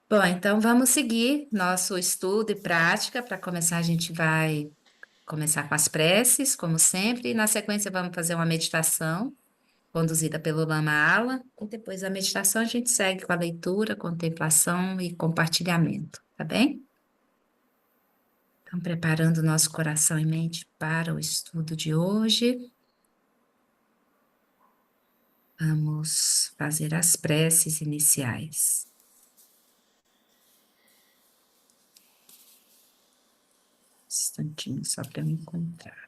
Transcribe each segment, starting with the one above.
Bom, então vamos seguir nosso estudo e prática. Para começar, a gente vai começar com as preces, como sempre, e na sequência vamos fazer uma meditação conduzida pelo Lama Ala, e depois da meditação a gente segue com a leitura, contemplação e compartilhamento, tá bem? Então, preparando nosso coração e mente para o estudo de hoje, vamos fazer as preces iniciais. Um instantinho só para eu me encontrar.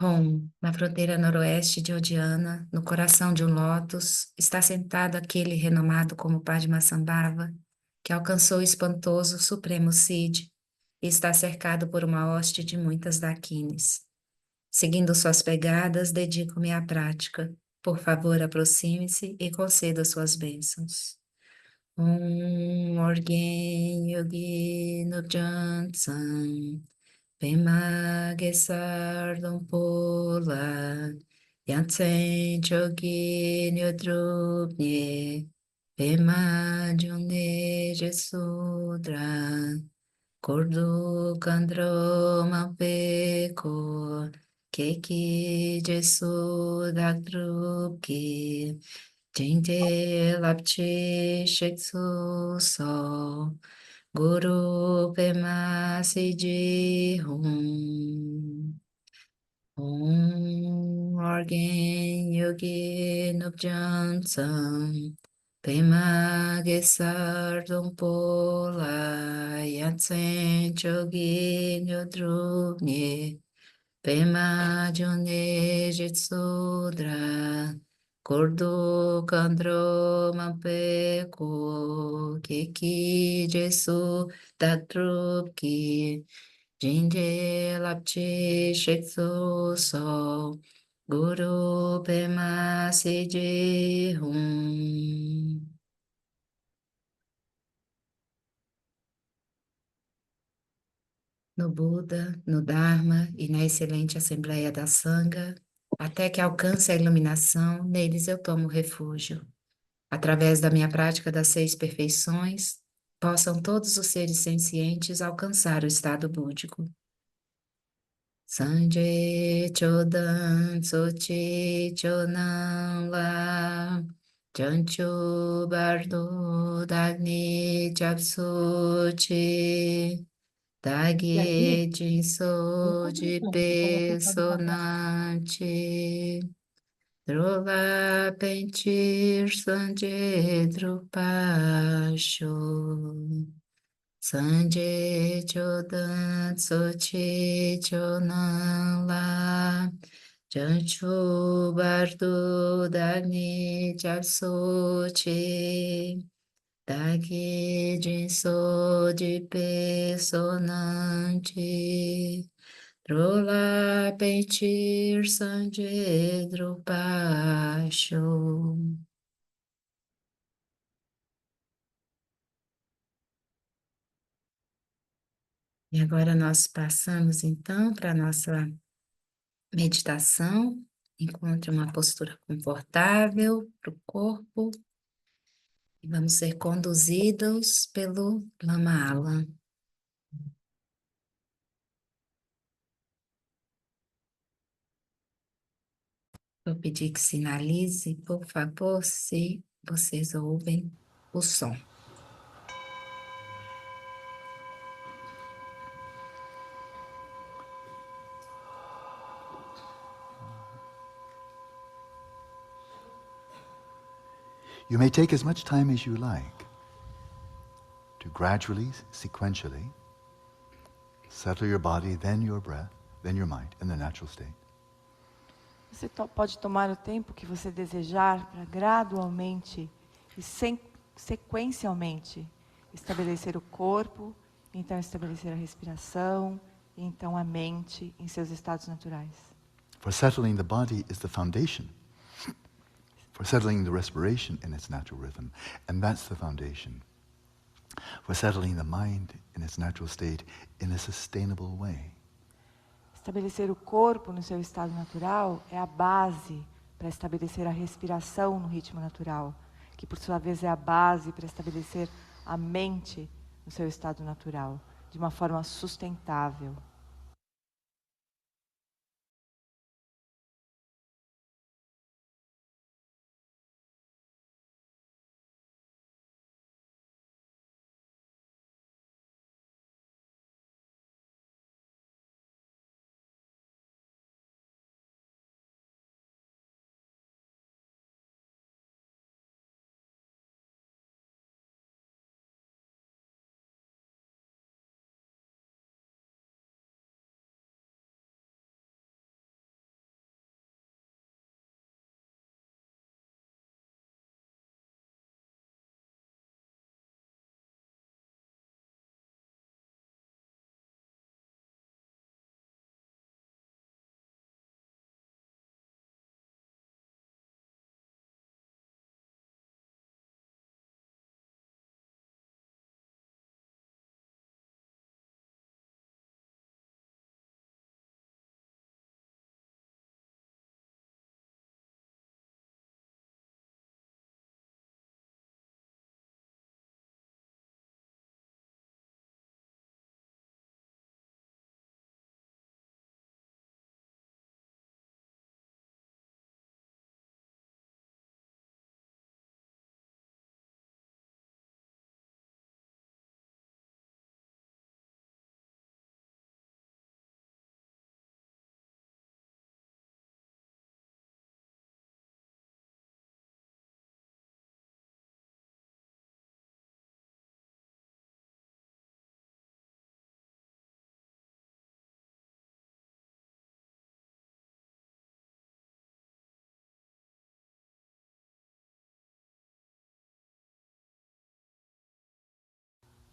Bom, na fronteira noroeste de Odiana, no coração de um lótus, está sentado aquele renomado como Padmasambhava, que alcançou o espantoso Supremo Cid e está cercado por uma hoste de muitas daquines. Seguindo suas pegadas, dedico-me à prática. Por favor, aproxime-se e conceda suas bênçãos. Orgen Yogi Nubjansan Pema Gesardon Pola Yatsen Chogi Nyodrupnye Pema June Jesudra Kordu Kandro Mapeko Keki Jesudakdrupki Jinte Lapchi Sheksu So Guru Pema Siji Hum Orgen Yogi Nupjan Sam Pema Gesar Pola Yatsen Chogi Nyodrupnye Pema June Jitsudra Kordu Kandro Mampeko Keki Jesu Datrupki Jinde Lapchi Sheksu So Guru Pema Siji Hum. No Buda, no Dharma e na excelente Assembleia da Sangha, até que alcance a iluminação, neles eu tomo refúgio. Através da minha prática das 6 perfeições, possam todos os seres sencientes alcançar o estado búdico. Sanje Chodan Sochi Chonan La Janchu Bardo Dagni Japsuchi E aqui, Dagi eu Jinso tô de pronto, então você pode passar. Pesonante Drola Pentir Sanje Drupasho Sanje Chodan Sochi Chonan La Janchu Bardo Dagni Japsochi Daqui de sou de Pessonante, Drola Pentir Sangedro Pacho. E agora nós passamos então para a nossa meditação. Encontre uma postura confortável para o corpo e vamos ser conduzidos pelo Lama Ala. Vou pedir que sinalize, por favor, se vocês ouvem o som. You may take as much time as you like to gradually, sequentially, settle your body, then your breath, then your mind in the natural state. Você pode tomar o tempo que você desejar para gradualmente e sequencialmente estabelecer o corpo, então estabelecer a respiração, e então a mente em seus estados naturais. For settling the body is the foundation for settling the respiration in its natural rhythm, and that's the foundation. For settling the mind in its natural state in a sustainable way. Estabelecer o corpo no seu estado natural é a base para estabelecer a respiração no ritmo natural, que por sua vez é a base para estabelecer a mente no seu estado natural, de uma forma sustentável.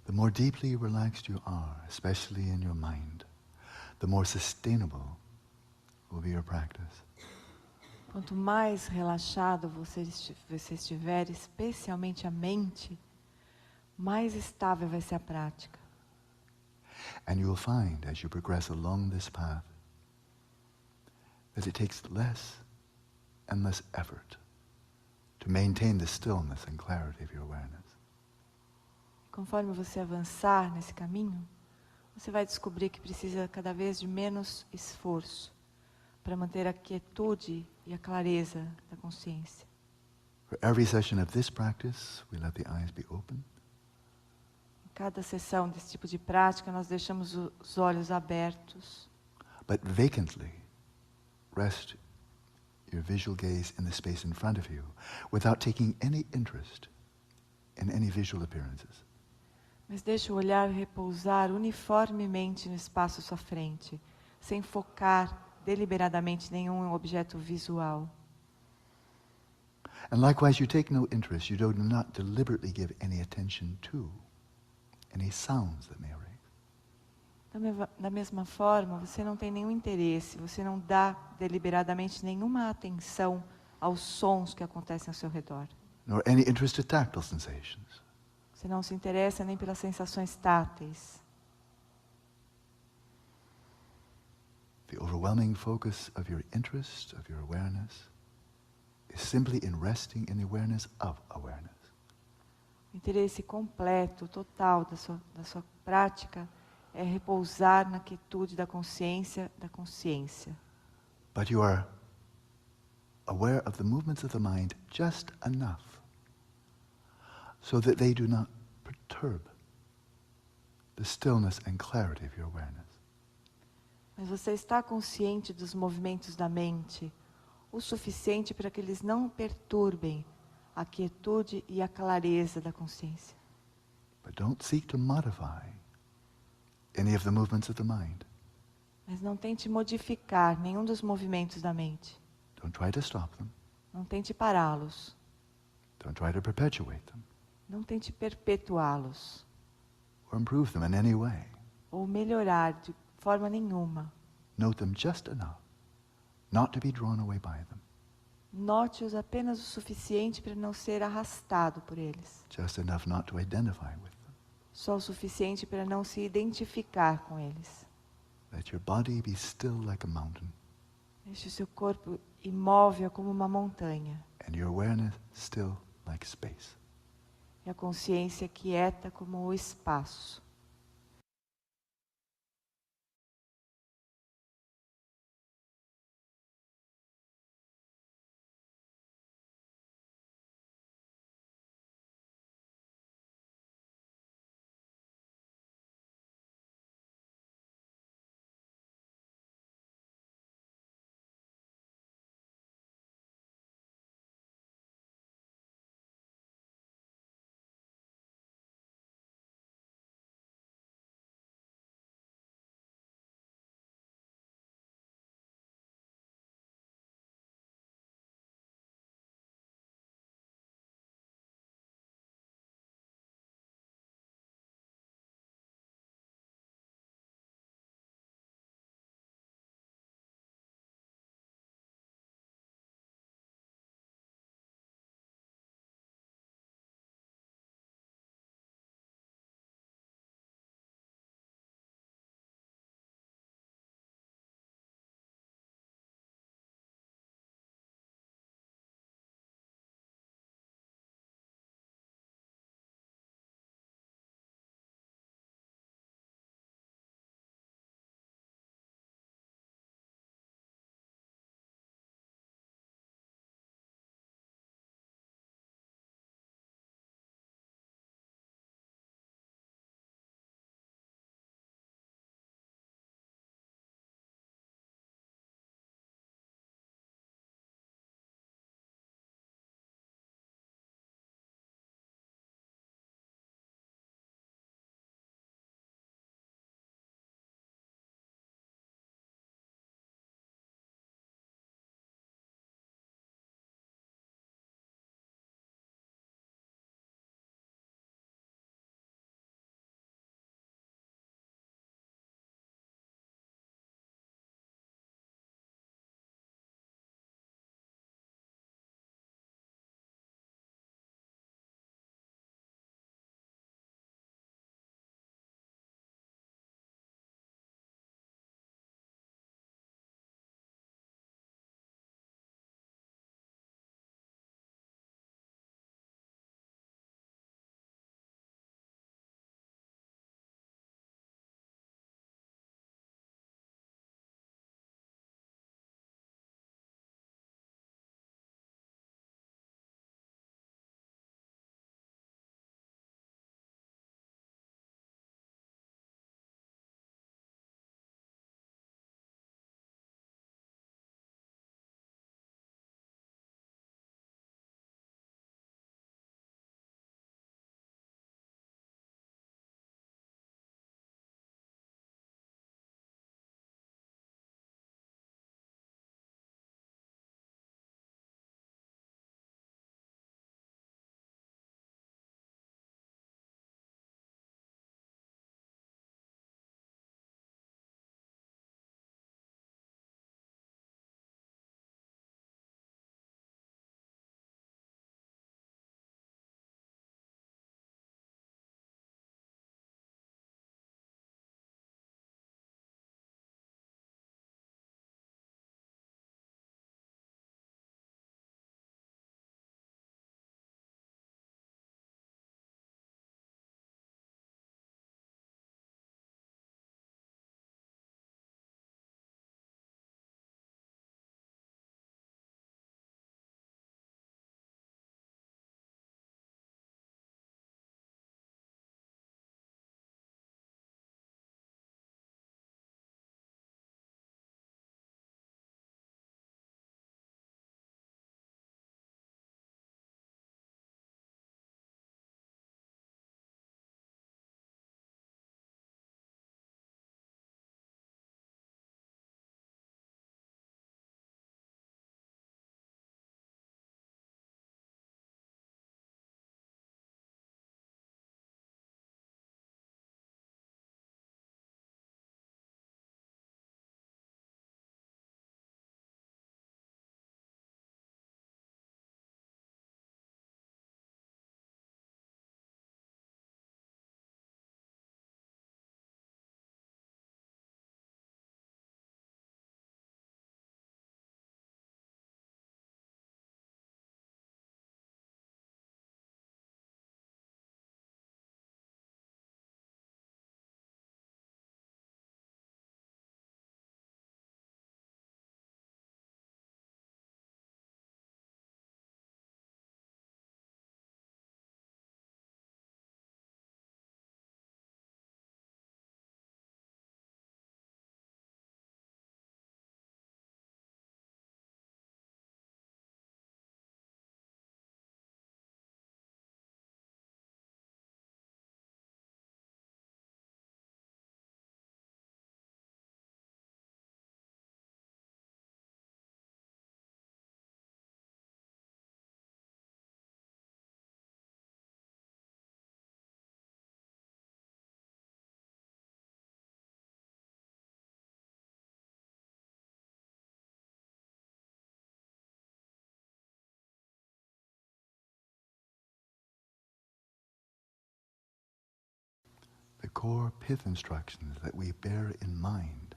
The more deeply relaxed you are, especially in your mind, the more sustainable will be your practice. Quanto mais relaxado você estiver, especialmente a mente, mais estável vai ser a prática. And you will find, as you progress along this path, that it takes less and less effort to maintain the stillness and clarity of your awareness. Conforme você avançar nesse caminho, você vai descobrir que precisa cada vez de menos esforço para manter a quietude e a clareza da consciência. For every session of this practice, we let the eyes be open. Em cada sessão desse tipo de prática, nós deixamos os olhos abertos, But vacantly rest your visual gaze in the space in front of you without taking any interest in any visual appearances. mas deixe o olhar repousar uniformemente no espaço à sua frente, sem focar deliberadamente nenhum objeto visual. And likewise, you take no interest, you do not deliberately give any attention to any sounds that may arise. Da mesma forma, você não tem nenhum interesse, você não dá deliberadamente nenhuma atenção aos sons que acontecem ao seu redor. Nor any interest to tactile sensations. Você não se interessa nem pelas sensações táteis. The overwhelming focus of your interest, of your awareness, is simply in resting in the awareness of awareness. O interesse completo, total da sua prática é repousar na quietude da consciência da consciência. But you are aware of the movements of the mind just enough so that they do not perturb the stillness and clarity of your awareness. Mas você está consciente dos movimentos da mente o suficiente para que eles não perturbem a quietude e a clareza da consciência. But don't seek to modify any of the movements of the mind. Mas não tente modificar nenhum dos movimentos da mente. Don't try to stop them. Não tente pará-los. Don't try to perpetuate them Não tente perpetuá-los. or improve them in any way. Ou melhorar de forma nenhuma. Note them just enough not to be drawn away by them. Note-os apenas o suficiente para não ser arrastado por eles. Just enough not to identify with them. Só o suficiente para não se identificar com eles. Let your body be still like a mountain. Deixe o seu corpo imóvel como uma montanha. And your awareness still like space. E a consciência quieta como o espaço. the core pith instructions that we bear in mind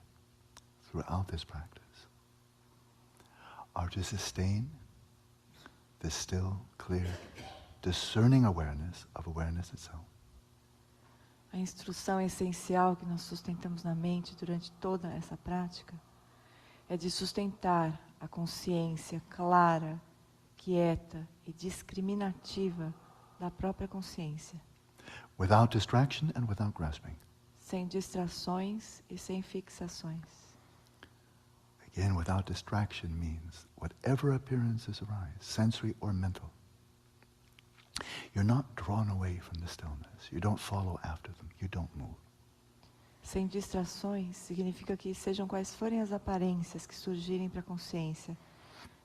throughout this practice are to sustain the still, clear, discerning awareness of awareness itself. A instrução essencial que nós sustentamos na mente durante toda essa prática é de sustentar a consciência clara, quieta e discriminativa da própria consciência, Without distraction and without grasping. sem distrações e sem fixações. Again, without distraction means whatever appearances arise, sensory or mental, you're not drawn away from the stillness. You don't follow after them. You don't move. Sem distrações significa que sejam quais forem as aparências que surgirem para a consciência,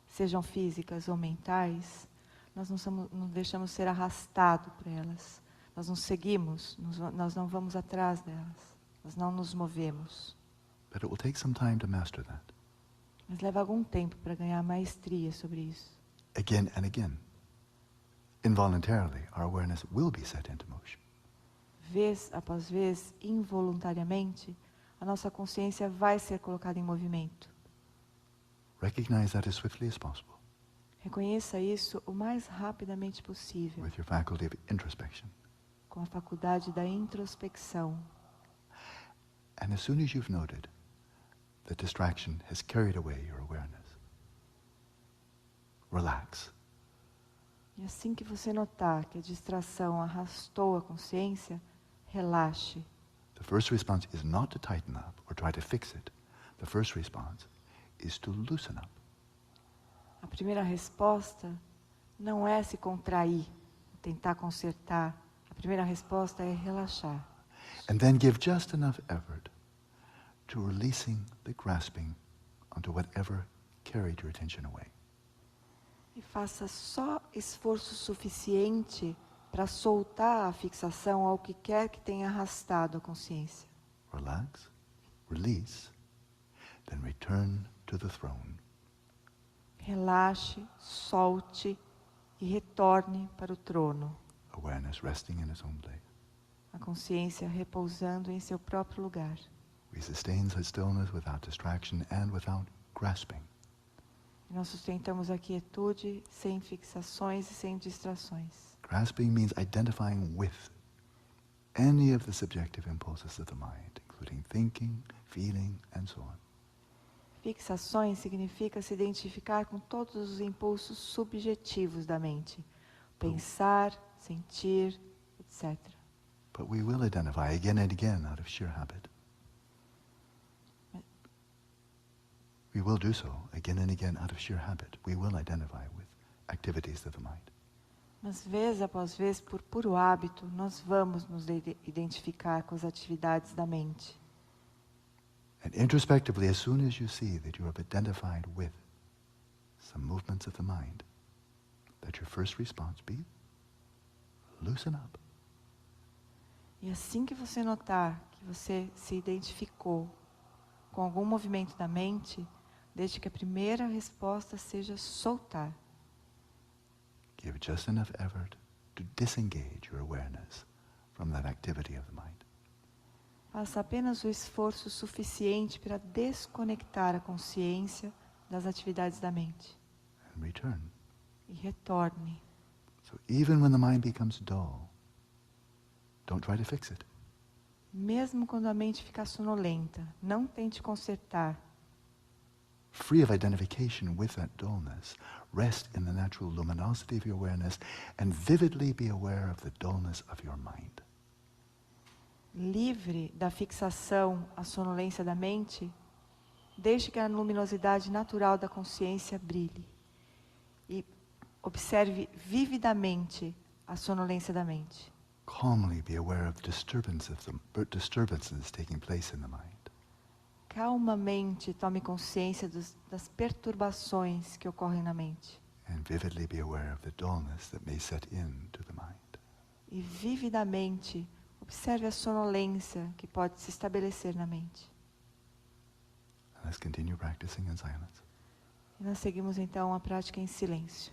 sejam físicas ou mentais, nós não deixamos ser arrastados por elas. Nós não seguimos, nós não vamos atrás delas. Nós não nos movemos. But it will take some time to master that. Mas leva algum tempo para ganhar maestria sobre isso. Again and again. Involuntarily, our awareness will be set into motion. Vez após vez, involuntariamente, a nossa consciência vai ser colocada em movimento. Recognize that as swiftly as possible Reconheça isso o mais rapidamente possível, with your faculty of introspection. com a faculdade da introspecção. And as soon as you've noted that distraction has carried away your awareness, relax. E assim que você notar que a distração arrastou a consciência, relaxe. The first response is not to tighten up or try to fix it. The first response is to loosen up. A primeira resposta não é se contrair, tentar consertar. A primeira resposta é relaxar. And then give just enough effort to releasing the grasping onto whatever carried your attention away. E faça só esforço suficiente para soltar a fixação ao que quer que tenha arrastado a consciência. Relax, release, then return to the throne. Relaxe, solte e retorne para o trono. Awareness resting in its own place. A consciência repousando em seu próprio lugar. We sustain such stillness without distraction and without grasping. E nós sustentamos a quietude sem fixações e sem distrações. Grasping means identifying with any of the subjective impulses of the mind, including thinking, feeling, and so on. Fixações significa se identificar com todos os impulsos subjetivos da mente. Pensar, sentir, etc. But we will identify again and again out of sheer habit. We will do so again and again out of sheer habit. We will identify with activities of the mind. Mas vez após vez, por puro hábito, nós vamos nos identificar com as atividades da mente. And introspectively, as soon as you see that you have identified with some movements of the mind, let your first response be, loosen up. E assim que você notar que você se identificou com algum movimento da mente, desde que a primeira resposta seja soltar. Give just enough effort to disengage your awareness from that activity of the mind. Faça apenas o esforço suficiente para desconectar a consciência das atividades da mente. And return. E retorne. So even when the mind becomes dull, don't try to fix it. Mesmo quando a mente ficar sonolenta, não tente consertar. Free of identification with that dullness, rest in the natural luminosity of your awareness and vividly be aware of the dullness of your mind. Livre da fixação à sonolência da mente, deixe que a luminosidade natural da consciência brilhe. E observe vividamente a sonolência da mente. Calmly be aware of disturbances taking place in the mind. Calmamente tome consciência das perturbações que ocorrem na mente. And vividly be aware of the dullness that may set into the mind. E vividamente observe a sonolência que pode se estabelecer na mente. And let's continue practicing in silence. E nós seguimos então a prática em silêncio.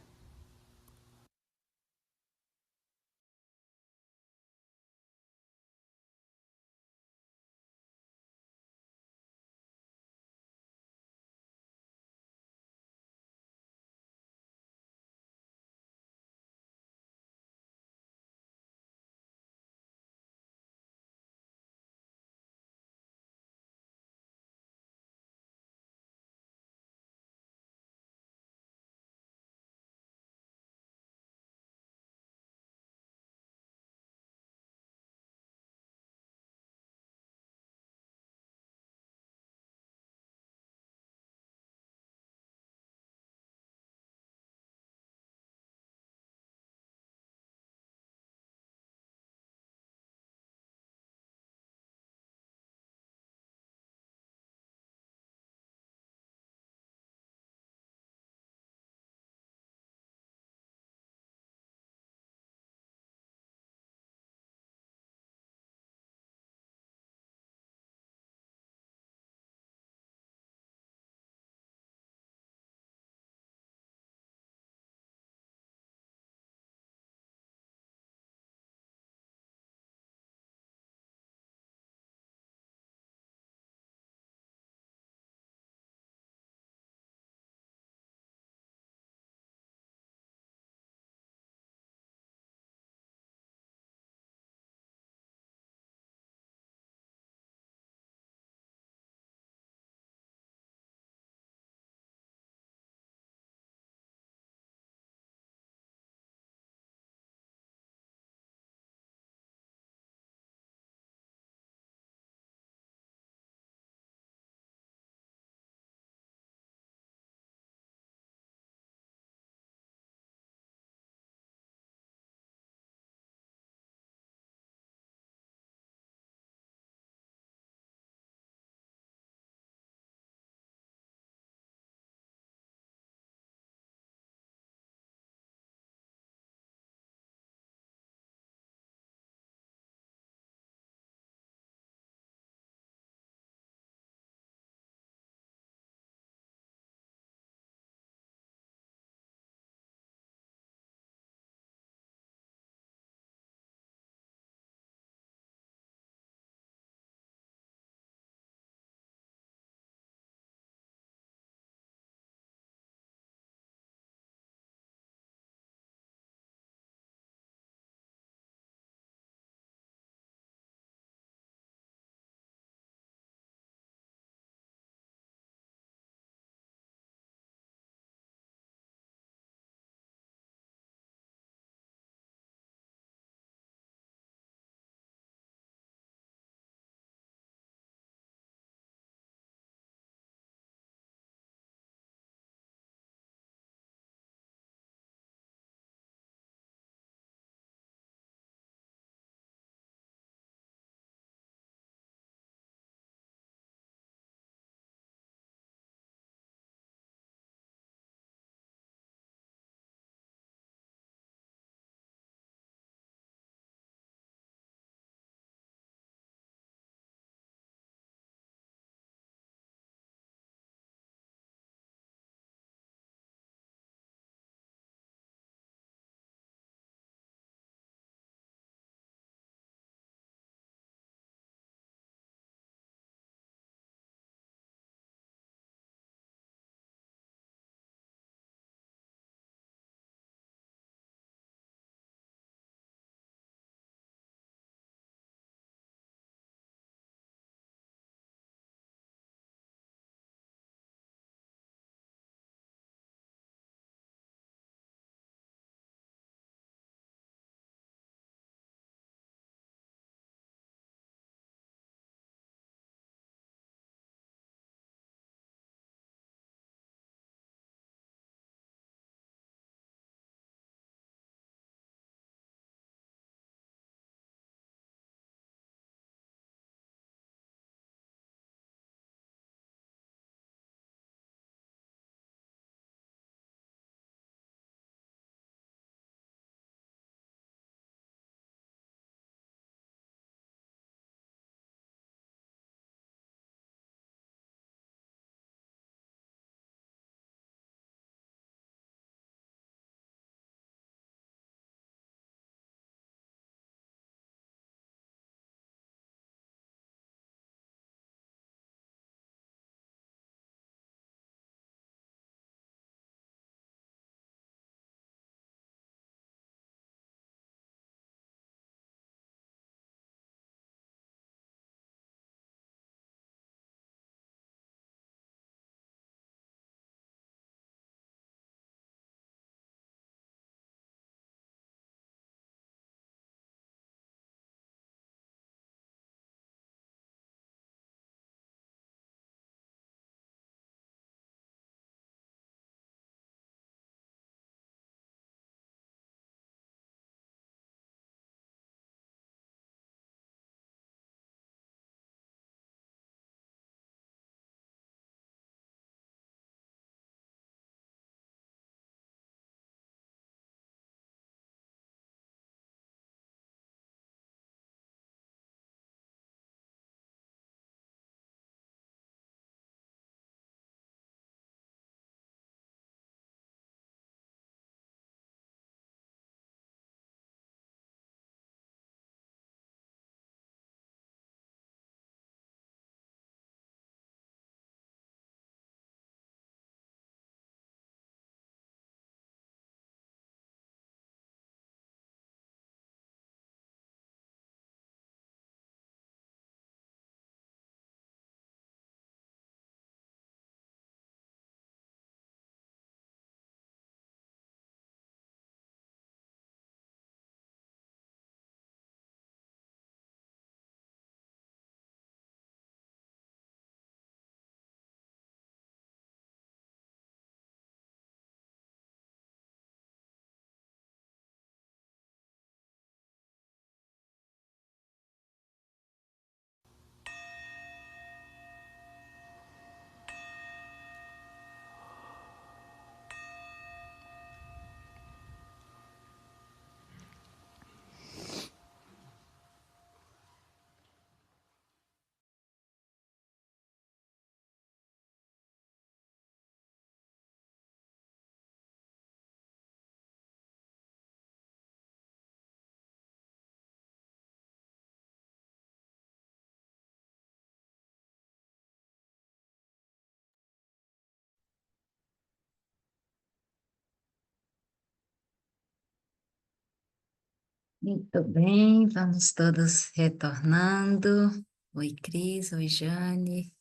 Muito bem, vamos todos retornando. Oi, Cris, oi, Jane.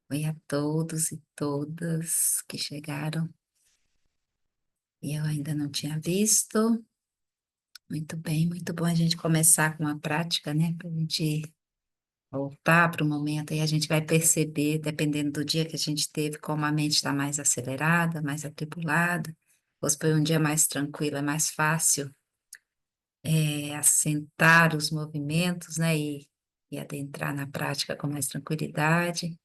Oi a todos e todas que chegaram e eu ainda não tinha visto. Muito bem, muito bom a gente começar com a prática, né? Para a gente voltar para o momento e a gente vai perceber, dependendo do dia que a gente teve, como a mente está mais acelerada, mais atribulada. Ou se foi um dia mais tranquilo, é mais fácil assentar os movimentos, né? E adentrar na prática com mais tranquilidade.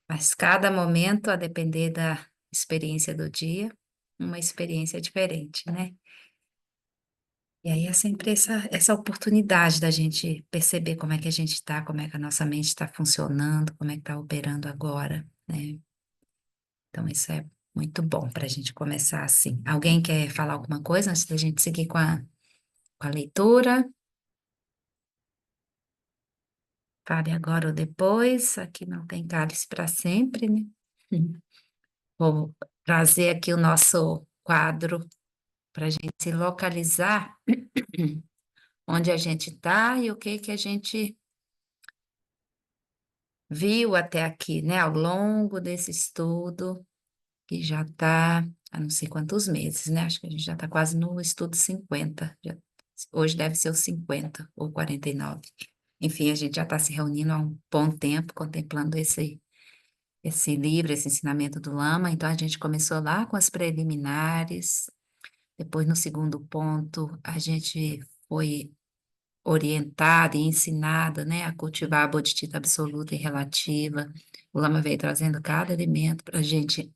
Mas cada momento, a depender da experiência do dia, uma experiência diferente, né? E aí é sempre essa oportunidade da gente perceber como é que a gente está, como é que a nossa mente está funcionando, como é que está operando agora, né? Então, isso é muito bom para a gente começar assim. Alguém quer falar alguma coisa antes da gente seguir com a leitura? Fale agora ou depois, aqui não tem cálice para sempre, né? Vou trazer aqui o nosso quadro para a gente se localizar onde a gente está e o que que a gente viu até aqui, né, ao longo desse estudo, que já está há não sei quantos meses, né? Acho que a gente já está quase no estudo 50. Hoje deve ser o 50 ou 49. Enfim, a gente já está se reunindo há um bom tempo, contemplando esse livro, esse ensinamento do Lama. Então, a gente começou lá com as preliminares. Depois, no segundo ponto, a gente foi orientada e ensinada, né, a cultivar a bodhicitta absoluta e relativa. O Lama veio trazendo cada elemento para a gente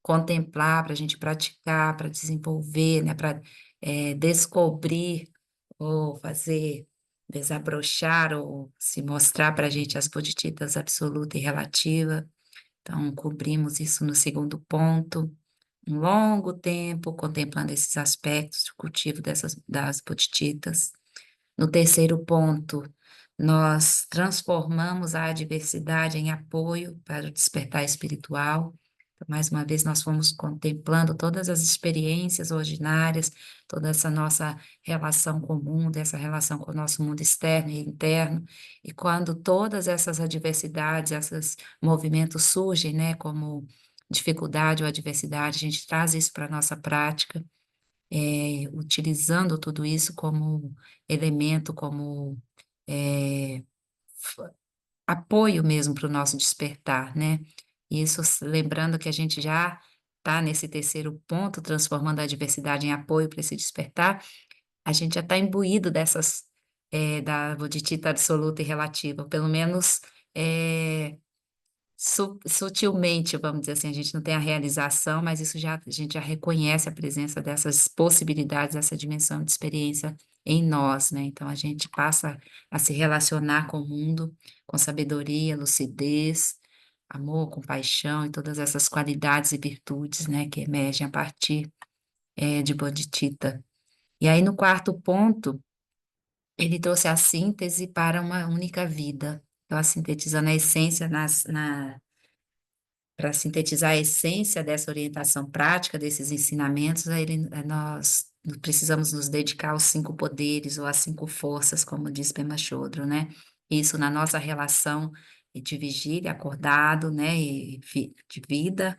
contemplar, para a gente praticar, para desenvolver, né, para descobrir ou fazer desabrochar ou se mostrar para a gente as bodhicittas absoluta e relativa. Então, cobrimos isso no segundo ponto, um longo tempo contemplando esses aspectos do cultivo das bodhicittas. No terceiro ponto, nós transformamos a adversidade em apoio para o despertar espiritual. Então, mais uma vez, nós fomos contemplando todas as experiências ordinárias, toda essa nossa relação comum, dessa relação com o nosso mundo externo e interno. E quando todas essas adversidades, esses movimentos surgem, né, como dificuldade ou adversidade, a gente traz isso para a nossa prática utilizando tudo isso como elemento, como eh, apoio mesmo para o nosso despertar, né? Isso lembrando que a gente já está nesse terceiro ponto, transformando a diversidade em apoio para esse despertar, a gente já está imbuído da bodhicitta absoluta e relativa, pelo menos eh, sutilmente, vamos dizer assim, a gente não tem a realização, mas a gente já reconhece a presença dessas possibilidades, essa dimensão de experiência em nós, né? Então a gente passa a se relacionar com o mundo com sabedoria, lucidez, amor, compaixão e todas essas qualidades e virtudes, né, que emergem a partir de Bodhicitta. E aí no quarto ponto, ele trouxe a síntese para uma única vida. Então, sintetizando a essência para sintetizar a essência dessa orientação prática, desses ensinamentos, nós precisamos nos dedicar aos cinco poderes ou às cinco forças, como diz Pema Chodron, né? Isso na nossa relação de vigília, acordado, né, de vida,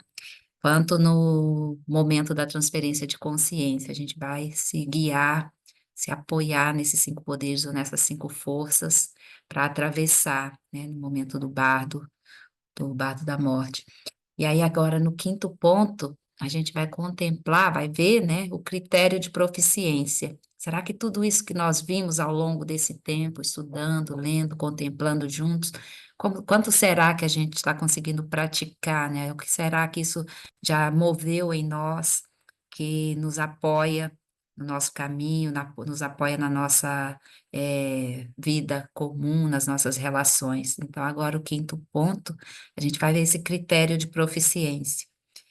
quanto no momento da transferência de consciência. A gente vai se guiar, se apoiar nesses cinco poderes ou nessas cinco forças para atravessar, né, no momento do bardo da morte. E aí, agora, no quinto ponto, a gente vai contemplar, vai ver, né, o critério de proficiência. Será que tudo isso que nós vimos ao longo desse tempo, estudando, lendo, contemplando juntos, quanto será que a gente está conseguindo praticar, né? O que será que isso já moveu em nós, que nos apoia no nosso caminho, nos apoia na nossa vida comum, nas nossas relações? Então, agora o quinto ponto a gente vai ver esse critério de proficiência.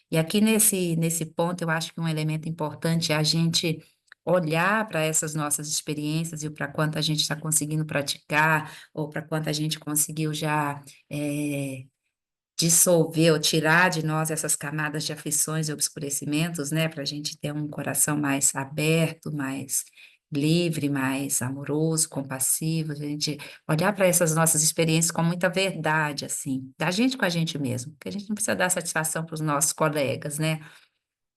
E aqui nesse ponto, eu acho que um elemento importante é a gente olhar para essas nossas experiências e para quanto a gente está conseguindo praticar, ou para quanto a gente conseguiu já dissolver ou tirar de nós essas camadas de aflições e obscurecimentos, né, para a gente ter um coração mais aberto, mais livre, mais amoroso, compassivo, a gente olhar para essas nossas experiências com muita verdade, assim, da gente com a gente mesmo, porque a gente não precisa dar satisfação para os nossos colegas, né?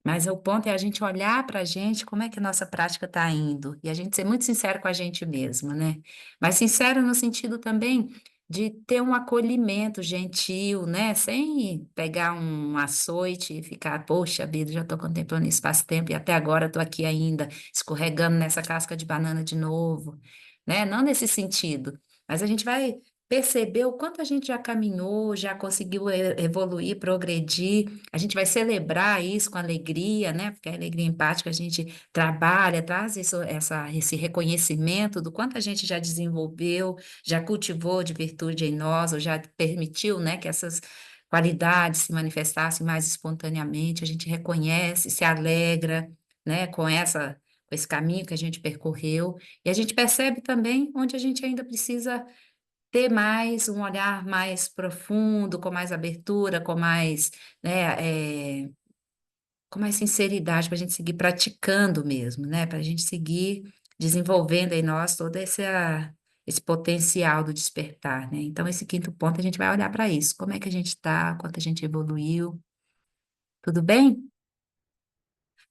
Mas o ponto é a gente olhar para a gente, como é que a nossa prática está indo, e a gente ser muito sincero com a gente mesmo, né? Mas sincero no sentido também de ter um acolhimento gentil, né? Sem pegar um açoite e ficar, poxa vida, já estou contemplando isso faz tempo e até agora estou aqui ainda, escorregando nessa casca de banana de novo, né? Não nesse sentido, mas a gente vai perceber o quanto a gente já caminhou, já conseguiu evoluir, progredir. A gente vai celebrar isso com alegria, né? Porque a alegria empática a gente trabalha, traz esse reconhecimento do quanto a gente já desenvolveu, já cultivou de virtude em nós, ou já permitiu, né, que essas qualidades se manifestassem mais espontaneamente. A gente reconhece, se alegra, né, com esse caminho que a gente percorreu, e a gente percebe também onde a gente ainda precisa ter mais um olhar mais profundo, com mais abertura, com mais, né, com mais sinceridade, para a gente seguir praticando mesmo, né? Para a gente seguir desenvolvendo em nós todo esse potencial do despertar, né? Então, esse quinto ponto, a gente vai olhar para isso. Como é que a gente está, quanto a gente evoluiu, tudo bem?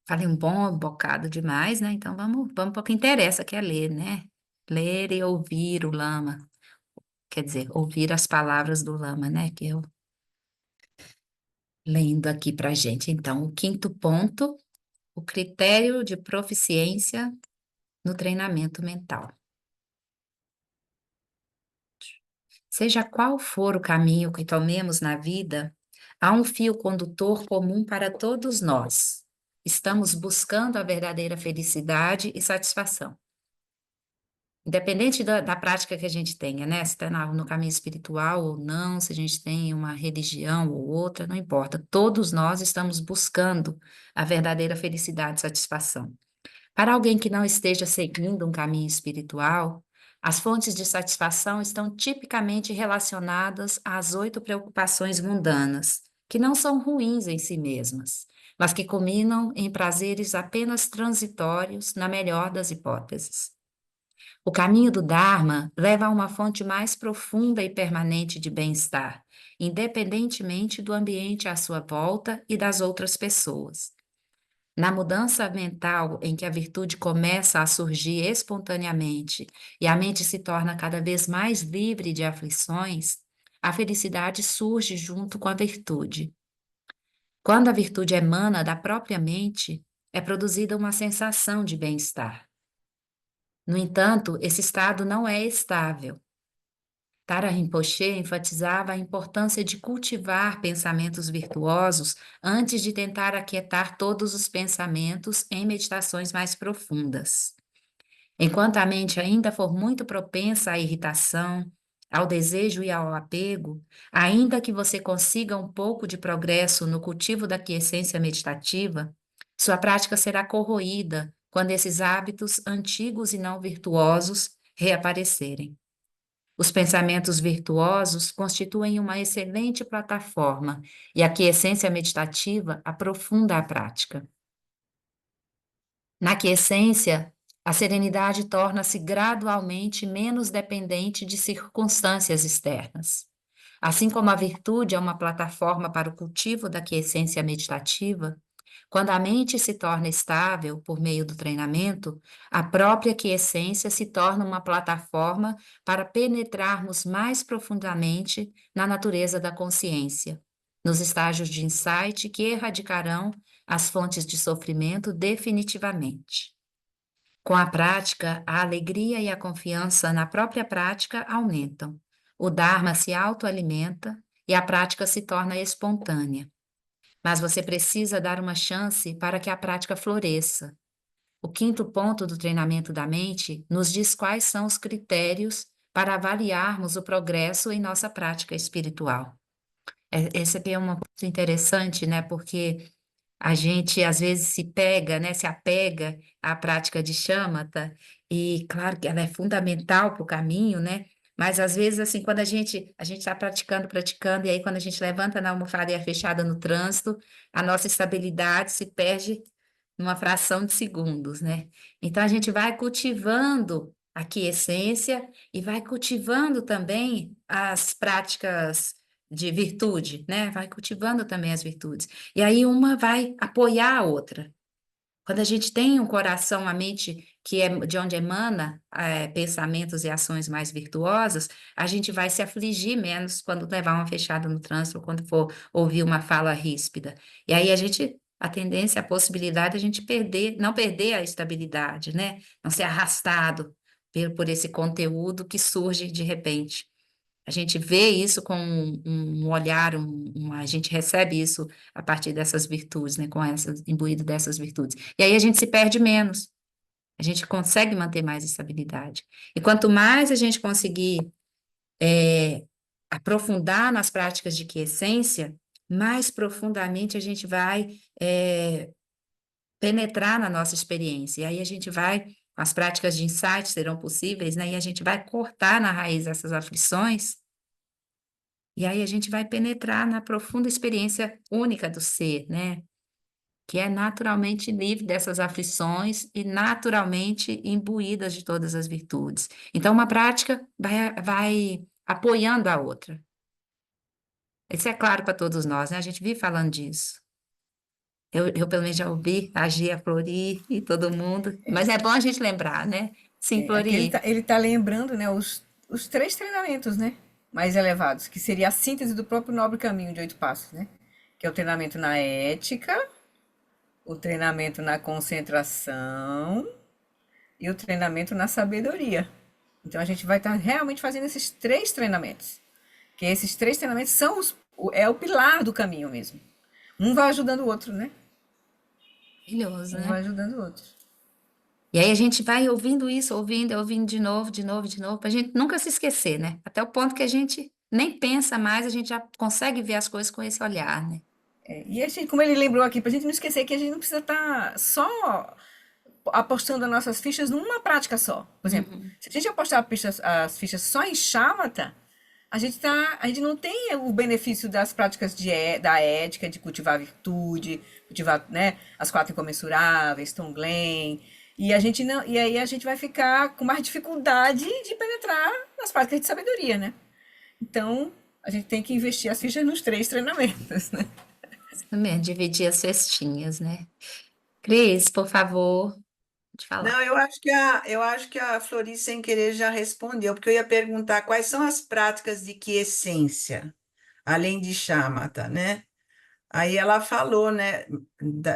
Falei um bom bocado demais, né? Então, vamos para o que interessa, que é ler, né? Ler e ouvir o Lama. Quer dizer, ouvir as palavras do Lama, né? Que eu lendo aqui para a gente. Então, o quinto ponto, o critério de proficiência no treinamento mental. Seja qual for o caminho que tomemos na vida, há um fio condutor comum para todos nós. Estamos buscando a verdadeira felicidade e satisfação. Independente da prática que a gente tenha, né? Se está no caminho espiritual ou não, se a gente tem uma religião ou outra, não importa. Todos nós estamos buscando a verdadeira felicidade e satisfação. Para alguém que não esteja seguindo um caminho espiritual, as fontes de satisfação estão tipicamente relacionadas às 8 preocupações mundanas, que não são ruins em si mesmas, mas que culminam em prazeres apenas transitórios, na melhor das hipóteses. O caminho do Dharma leva a uma fonte mais profunda e permanente de bem-estar, independentemente do ambiente à sua volta e das outras pessoas. Na mudança mental em que a virtude começa a surgir espontaneamente e a mente se torna cada vez mais livre de aflições, a felicidade surge junto com a virtude. Quando a virtude emana da própria mente, é produzida uma sensação de bem-estar. No entanto, esse estado não é estável. Tara Rinpoche enfatizava a importância de cultivar pensamentos virtuosos antes de tentar aquietar todos os pensamentos em meditações mais profundas. Enquanto a mente ainda for muito propensa à irritação, ao desejo e ao apego, ainda que você consiga um pouco de progresso no cultivo da quiescência meditativa, sua prática será corroída quando esses hábitos antigos e não virtuosos reaparecerem. Os pensamentos virtuosos constituem uma excelente plataforma e a quiescência meditativa aprofunda a prática. Na quiescência, a serenidade torna-se gradualmente menos dependente de circunstâncias externas. Assim como a virtude é uma plataforma para o cultivo da quiescência meditativa, quando a mente se torna estável por meio do treinamento, a própria quiescência se torna uma plataforma para penetrarmos mais profundamente na natureza da consciência, nos estágios de insight que erradicarão as fontes de sofrimento definitivamente. Com a prática, a alegria e a confiança na própria prática aumentam. O Dharma se autoalimenta e a prática se torna espontânea. Mas você precisa dar uma chance para que a prática floresça. O quinto ponto do treinamento da mente nos diz quais são os critérios para avaliarmos o progresso em nossa prática espiritual. Esse aqui é uma coisa interessante, né? Porque a gente às vezes se pega, né? Se apega à prática de shamatha, e claro que ela é fundamental para o caminho, né? Mas às vezes, assim, quando a gente está praticando, e aí quando a gente levanta na almofada e é fechada no trânsito, a nossa estabilidade se perde numa fração de segundos, né? Então a gente vai cultivando a quiescência e vai cultivando também as práticas de virtude, né? Vai cultivando também as virtudes. E aí uma vai apoiar a outra. Quando a gente tem um coração, a mente que é de onde emana pensamentos e ações mais virtuosas, a gente vai se afligir menos quando levar uma fechada no trânsito ou quando for ouvir uma fala ríspida. E aí a tendência, a possibilidade de a gente perder, não perder a estabilidade, né? Não ser arrastado por esse conteúdo que surge de repente. A gente vê isso com um olhar, a gente recebe isso a partir dessas virtudes, né? Com essas, imbuído dessas virtudes. E aí a gente se perde menos, a gente consegue manter mais estabilidade. E quanto mais a gente conseguir aprofundar nas práticas de quiescência, mais profundamente a gente vai penetrar na nossa experiência. E aí a gente vai, as práticas de insight serão possíveis, né? E a gente vai cortar na raiz essas aflições. E aí a gente vai penetrar na profunda experiência única do ser, né? Que é naturalmente livre dessas aflições e naturalmente imbuídas de todas as virtudes. Então, uma prática vai apoiando a outra. Isso é claro para todos nós, né? A gente vive falando disso. Eu pelo menos já ouvi a Gia, a Flori e todo mundo, mas é bom a gente lembrar, né? Sim, Aqui Flori. ele tá lembrando, né, os três treinamentos, né, mais elevados, que seria a síntese do próprio nobre caminho de 8 passos, né? Que é o treinamento na ética, o treinamento na concentração e o treinamento na sabedoria. Então a gente vai estar realmente fazendo esses três treinamentos. Que esses três treinamentos são é o pilar do caminho mesmo. Um vai ajudando o outro, né? Maravilhoso, Um né? vai ajudando o outro. E aí a gente vai ouvindo isso, ouvindo de novo, de novo, de novo, para a gente nunca se esquecer, né? Até o ponto que a gente nem pensa mais, a gente já consegue ver as coisas com esse olhar, né? E a gente, como ele lembrou aqui, para a gente não esquecer que a gente não precisa estar só apostando as nossas fichas numa prática só. Por exemplo, Uhum. se a gente apostar as fichas só em Shamatha, a gente não tem o benefício das práticas da ética, de cultivar a virtude, cultivar, né, as quatro incomensuráveis, Tonglen, e a gente não, e aí a gente vai ficar com mais dificuldade de penetrar nas práticas de sabedoria, né? Então, a gente tem que investir as fichas nos três treinamentos, né? Isso mesmo, dividir as cestinhas, né? Cris, por favor, pode Não, falar. eu acho que a Flori sem querer já respondeu, porque eu ia perguntar quais são as práticas de quiescência, além de shamatha, né? Aí ela falou, né,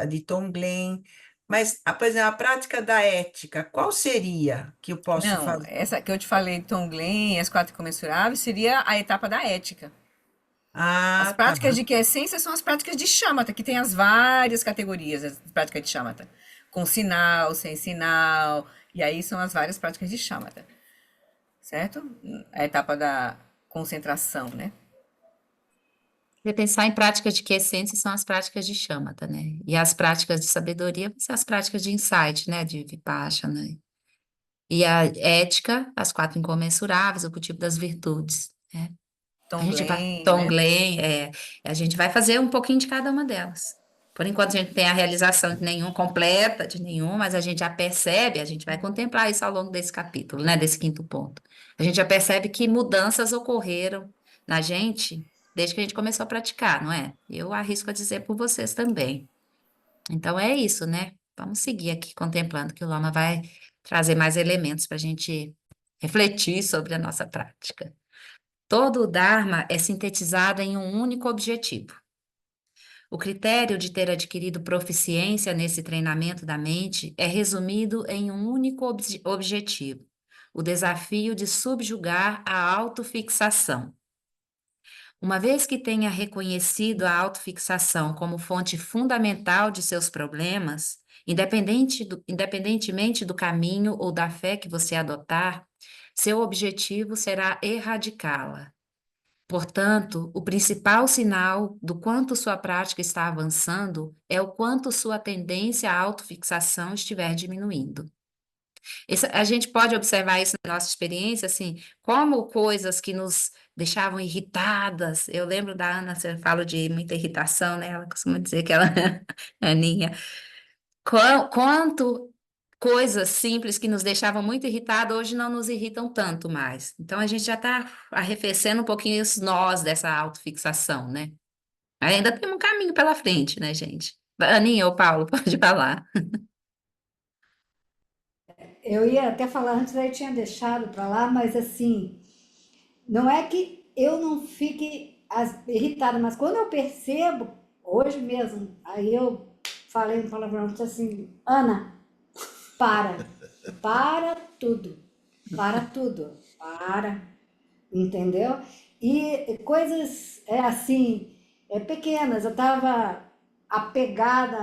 de Tonglen, mas, por exemplo, a prática da ética, qual seria que eu posso Não, fazer? essa que eu te falei, Tonglen, as quatro incomensuráveis, seria a etapa da ética. As Ah, tá. práticas de quiescência são as práticas de shamatha, que tem as várias categorias, as práticas de shamatha. Com sinal, sem sinal, e aí são as várias práticas de shamatha, certo? A etapa da concentração, né? Você pensar em práticas de quiescência são as práticas de shamatha, né? E as práticas de sabedoria vão ser as práticas de insight, né? De vipassana, né? E a ética, as quatro incomensuráveis, o cultivo das virtudes, né? A gente vai, Tonglen, né? Tonglen, a gente vai fazer um pouquinho de cada uma delas. Por enquanto, a gente não tem a realização de nenhum, completa de nenhum, mas a gente já percebe, a gente vai contemplar isso ao longo desse capítulo, né, desse quinto ponto. A gente já percebe que mudanças ocorreram na gente desde que a gente começou a praticar, não é? Eu arrisco a dizer por vocês também. Então, é isso, né? Vamos seguir aqui contemplando que o Lama vai trazer mais elementos para a gente refletir sobre a nossa prática. Todo o Dharma é sintetizado em um único objetivo. O critério de ter adquirido proficiência nesse treinamento da mente é resumido em um único objetivo: o desafio de subjugar a autofixação. Uma vez que tenha reconhecido a autofixação como fonte fundamental de seus problemas, independentemente do caminho ou da fé que você adotar, seu objetivo será erradicá-la. Portanto, o principal sinal do quanto sua prática está avançando é o quanto sua tendência à autofixação estiver diminuindo. A gente pode observar isso na nossa experiência, assim, como coisas que nos deixavam irritadas. Eu lembro da Ana, você fala de muita irritação, né? Ela costuma dizer que ela, Aninha, Quanto coisas simples que nos deixavam muito irritados, hoje não nos irritam tanto mais. Então a gente já está arrefecendo um pouquinho os nós dessa autofixação, né? Ainda tem um caminho pela frente, né, gente? Aninha ou Paulo, pode falar. Eu ia até falar antes, aí tinha deixado para lá, mas assim, não é que eu não fique irritada, mas quando eu percebo, hoje mesmo, aí eu falei um palavrão, disse assim, Ana, para, tudo, para, entendeu? E coisas assim, pequenas. Eu estava apegada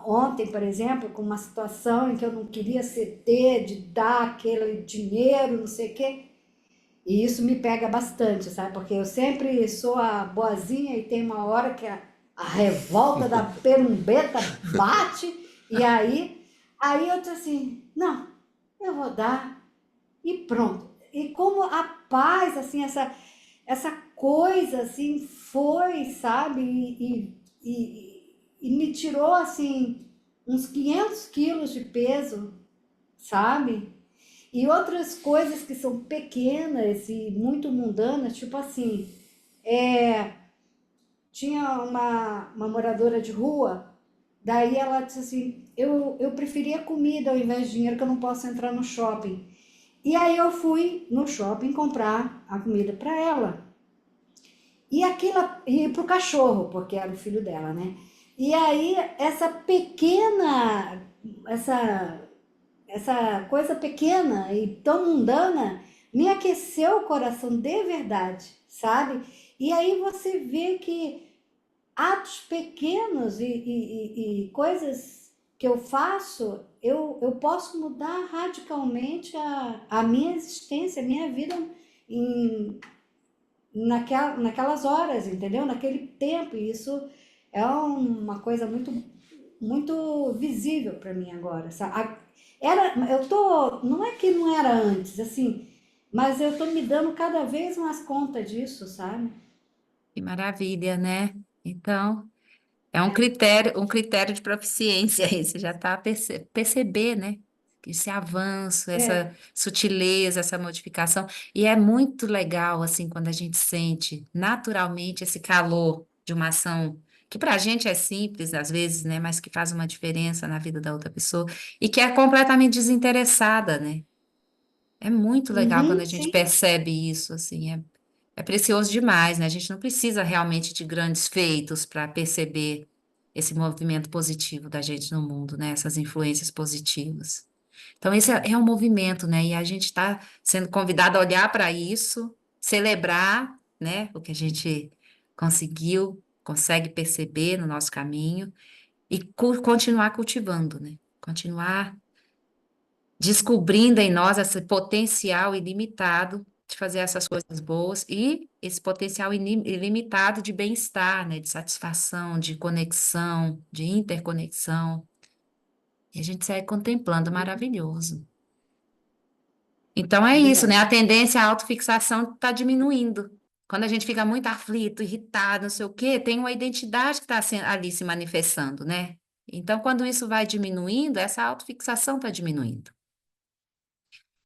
ontem, por exemplo, com uma situação em que eu não queria ceder, de dar aquele dinheiro, não sei o quê. E isso me pega bastante, sabe? Porque eu sempre sou a boazinha e tem uma hora que a revolta da perumbeta bate e aí eu tô assim, não, eu vou dar e pronto. E como a paz, assim, essa coisa, assim, foi, sabe? E me tirou, assim, uns 500 quilos de peso, sabe? E outras coisas que são pequenas e muito mundanas, tipo assim, tinha uma moradora de rua, daí ela disse assim, eu preferia comida ao invés de dinheiro, que eu não posso entrar no shopping. E aí eu fui no shopping comprar a comida para ela. E aquilo, e pro cachorro, porque era o filho dela, né? E aí essa essa coisa pequena e tão mundana me aqueceu o coração de verdade, sabe? E aí você vê que atos pequenos e coisas que eu faço, eu posso mudar radicalmente a minha existência, a minha vida em, naquelas horas, entendeu? Naquele tempo. E isso é uma coisa muito visível para mim agora, sabe? Não é que não era antes, assim, mas eu tô me dando cada vez mais conta disso, sabe? Que maravilha, né? Então, é um critério de proficiência aí, você já está a perceber, né? Esse avanço, essa É. sutileza, essa modificação. E é muito legal, assim, quando a gente sente naturalmente esse calor de uma ação que para a gente é simples, às vezes, né? Mas que faz uma diferença na vida da outra pessoa e que é completamente desinteressada, né? É muito legal quando Uhum, a gente sim. percebe isso, assim, é precioso demais, né? A gente não precisa realmente de grandes feitos para perceber esse movimento positivo da gente no mundo, né? Essas influências positivas. Então, esse é um movimento, né? E a gente está sendo convidado a olhar para isso, celebrar, né? O que a gente consegue perceber no nosso caminho e continuar cultivando, né? Continuar descobrindo em nós esse potencial ilimitado de fazer essas coisas boas e esse potencial ilimitado de bem-estar, né, de satisfação, de conexão, de interconexão. E a gente segue contemplando, maravilhoso. Então é isso, né? Verdade. A tendência à autofixação está diminuindo. Quando a gente fica muito aflito, irritado, não sei o quê, tem uma identidade que está ali se manifestando, né? Então, quando isso vai diminuindo, essa autofixação está diminuindo.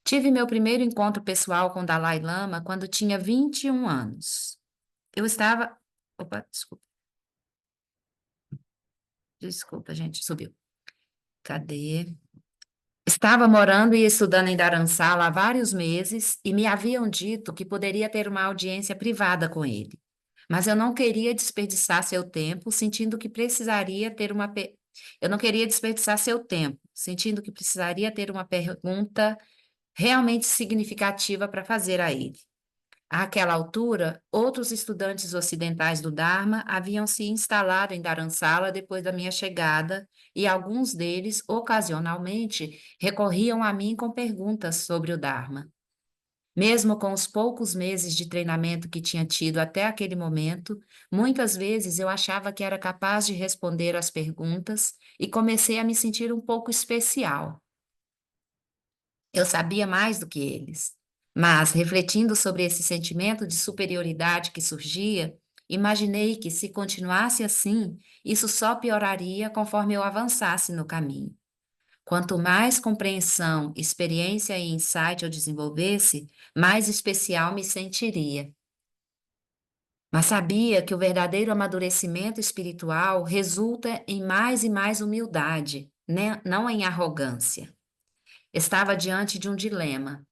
Tive meu primeiro encontro pessoal com o Dalai Lama quando tinha 21 anos. Eu estava. Opa, desculpa, desculpa, gente, subiu. Cadê? Estava morando e estudando em Dharamsala há vários meses e me haviam dito que poderia ter uma audiência privada com ele. Mas eu não queria desperdiçar seu tempo, sentindo que precisaria ter uma. Eu não queria desperdiçar seu tempo, sentindo que precisaria ter uma pergunta realmente significativa para fazer a ele. Àquela altura, outros estudantes ocidentais do Dharma haviam se instalado em Dharamsala depois da minha chegada, e alguns deles, ocasionalmente, recorriam a mim com perguntas sobre o Dharma. Mesmo com os poucos meses de treinamento que tinha tido até aquele momento, muitas vezes eu achava que era capaz de responder às perguntas e comecei a me sentir um pouco especial. Eu sabia mais do que eles, mas refletindo sobre esse sentimento de superioridade que surgia, Imaginei que, se continuasse assim, isso só pioraria conforme eu avançasse no caminho. Quanto mais compreensão, experiência e insight eu desenvolvesse, mais especial me sentiria. Mas sabia que o verdadeiro amadurecimento espiritual resulta em mais e mais humildade, né? Não em arrogância. Estava diante de um dilema.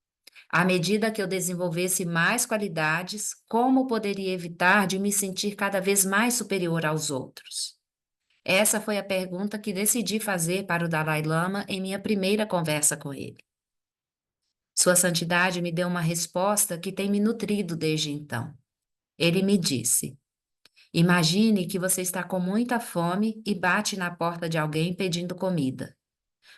À medida que eu desenvolvesse mais qualidades, como poderia evitar de me sentir cada vez mais superior aos outros? Essa foi a pergunta que decidi fazer para o Dalai Lama em minha primeira conversa com ele. Sua Santidade me deu uma resposta que tem me nutrido desde então. Ele me disse: imagine que você está com muita fome e bate na porta de alguém pedindo comida.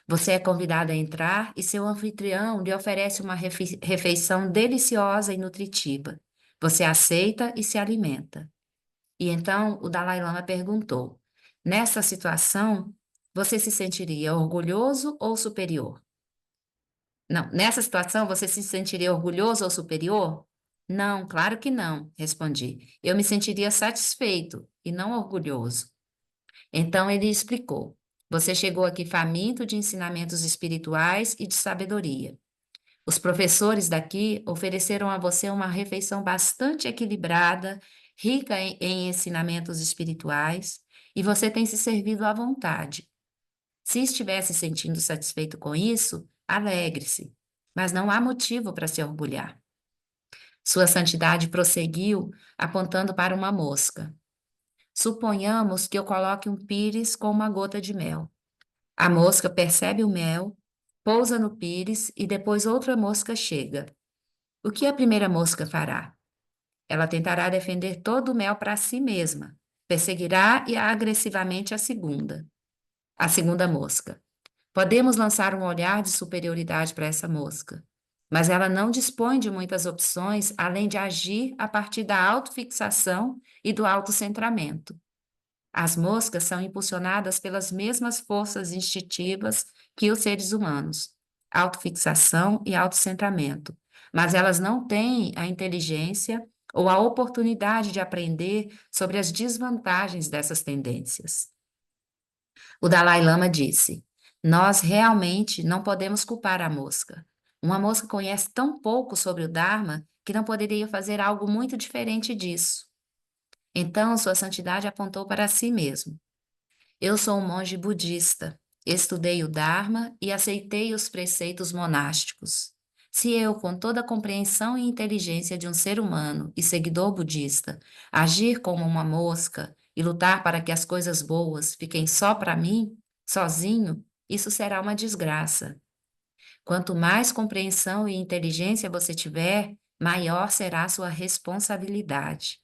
Você é convidado a entrar e seu anfitrião lhe oferece uma refeição deliciosa e nutritiva. Você aceita e se alimenta. E então o Dalai Lama perguntou: nessa situação, você se sentiria orgulhoso ou superior? Não, nessa situação, você se sentiria orgulhoso ou superior? Não, claro que não, respondi. Eu me sentiria satisfeito e não orgulhoso. Então ele explicou: você chegou aqui faminto de ensinamentos espirituais e de sabedoria. Os professores daqui ofereceram a você uma refeição bastante equilibrada, rica em ensinamentos espirituais, e você tem se servido à vontade. Se estivesse sentindo satisfeito com isso, alegre-se, mas não há motivo para se orgulhar. Sua Santidade prosseguiu, apontando para uma mosca. Suponhamos que eu coloque um pires com uma gota de mel. A mosca percebe o mel, pousa no pires e depois outra mosca chega. O que a primeira mosca fará? Ela tentará defender todo o mel para si mesma. Perseguirá agressivamente a segunda mosca. Podemos lançar um olhar de superioridade para essa mosca, mas ela não dispõe de muitas opções além de agir a partir da autofixação e do autocentramento. As moscas são impulsionadas pelas mesmas forças instintivas que os seres humanos, autofixação e autocentramento, mas elas não têm a inteligência ou a oportunidade de aprender sobre as desvantagens dessas tendências. O Dalai Lama disse: nós realmente não podemos culpar a mosca. Uma mosca conhece tão pouco sobre o Dharma que não poderia fazer algo muito diferente disso. Então, Sua Santidade apontou para si mesmo. Eu sou um monge budista, estudei o Dharma e aceitei os preceitos monásticos. Se eu, com toda a compreensão e inteligência de um ser humano e seguidor budista, agir como uma mosca e lutar para que as coisas boas fiquem só para mim, sozinho, isso será uma desgraça. Quanto mais compreensão e inteligência você tiver, maior será a sua responsabilidade.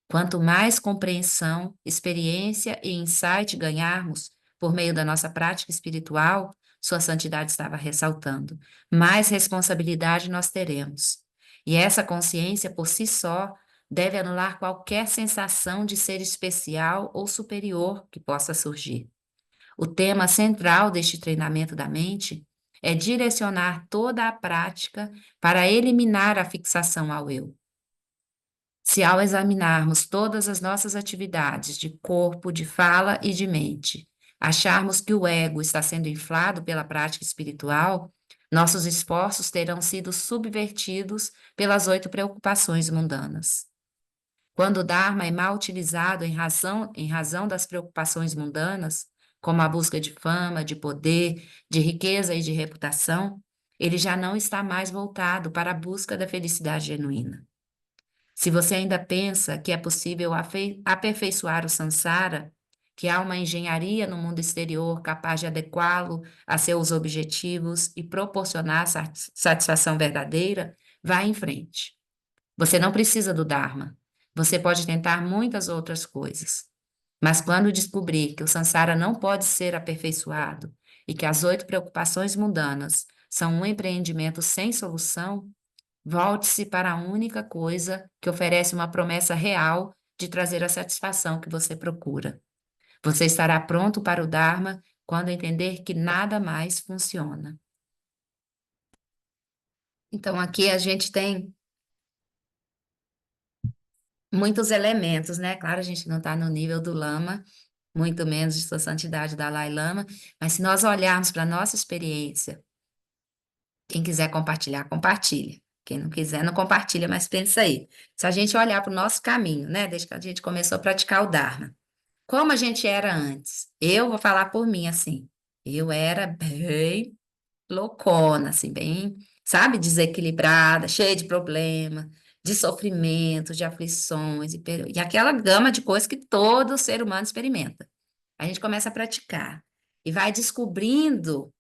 Quanto mais compreensão, experiência e insight ganharmos por meio da nossa prática espiritual, Sua Santidade estava ressaltando, mais responsabilidade nós teremos. E essa consciência por si só deve anular qualquer sensação de ser especial ou superior que possa surgir. O tema central deste treinamento da mente é direcionar toda a prática para eliminar a fixação ao eu. Se ao examinarmos todas as nossas atividades de corpo, de fala e de mente, acharmos que o ego está sendo inflado pela prática espiritual, nossos esforços terão sido subvertidos pelas 8 preocupações mundanas. Quando o Dharma é mal utilizado em razão das preocupações mundanas, como a busca de fama, de poder, de riqueza e de reputação, ele já não está mais voltado para a busca da felicidade genuína. Se você ainda pensa que é possível aperfeiçoar o samsara, que há uma engenharia no mundo exterior capaz de adequá-lo a seus objetivos e proporcionar satisfação verdadeira, vá em frente. Você não precisa do Dharma. Você pode tentar muitas outras coisas. Mas quando descobrir que o samsara não pode ser aperfeiçoado e que as 8 preocupações mundanas são um empreendimento sem solução, volte-se para a única coisa que oferece uma promessa real de trazer a satisfação que você procura. Você estará pronto para o Dharma quando entender que nada mais funciona. Então, aqui a gente tem muitos elementos, né? Claro, a gente não está no nível do Lama, muito menos de Sua Santidade Dalai Lama, mas se nós olharmos para a nossa experiência, quem quiser compartilhar, compartilha. Quem não quiser, não compartilha, mas pensa aí. Se a gente olhar para o nosso caminho, né? Desde que a gente começou a praticar o Dharma, como a gente era antes? Eu vou falar por mim, assim. Eu era bem loucona, assim, bem, sabe, desequilibrada, cheia de problema, de sofrimento, de aflições, e aquela gama de coisas que todo ser humano experimenta. A gente começa a praticar e vai descobrindo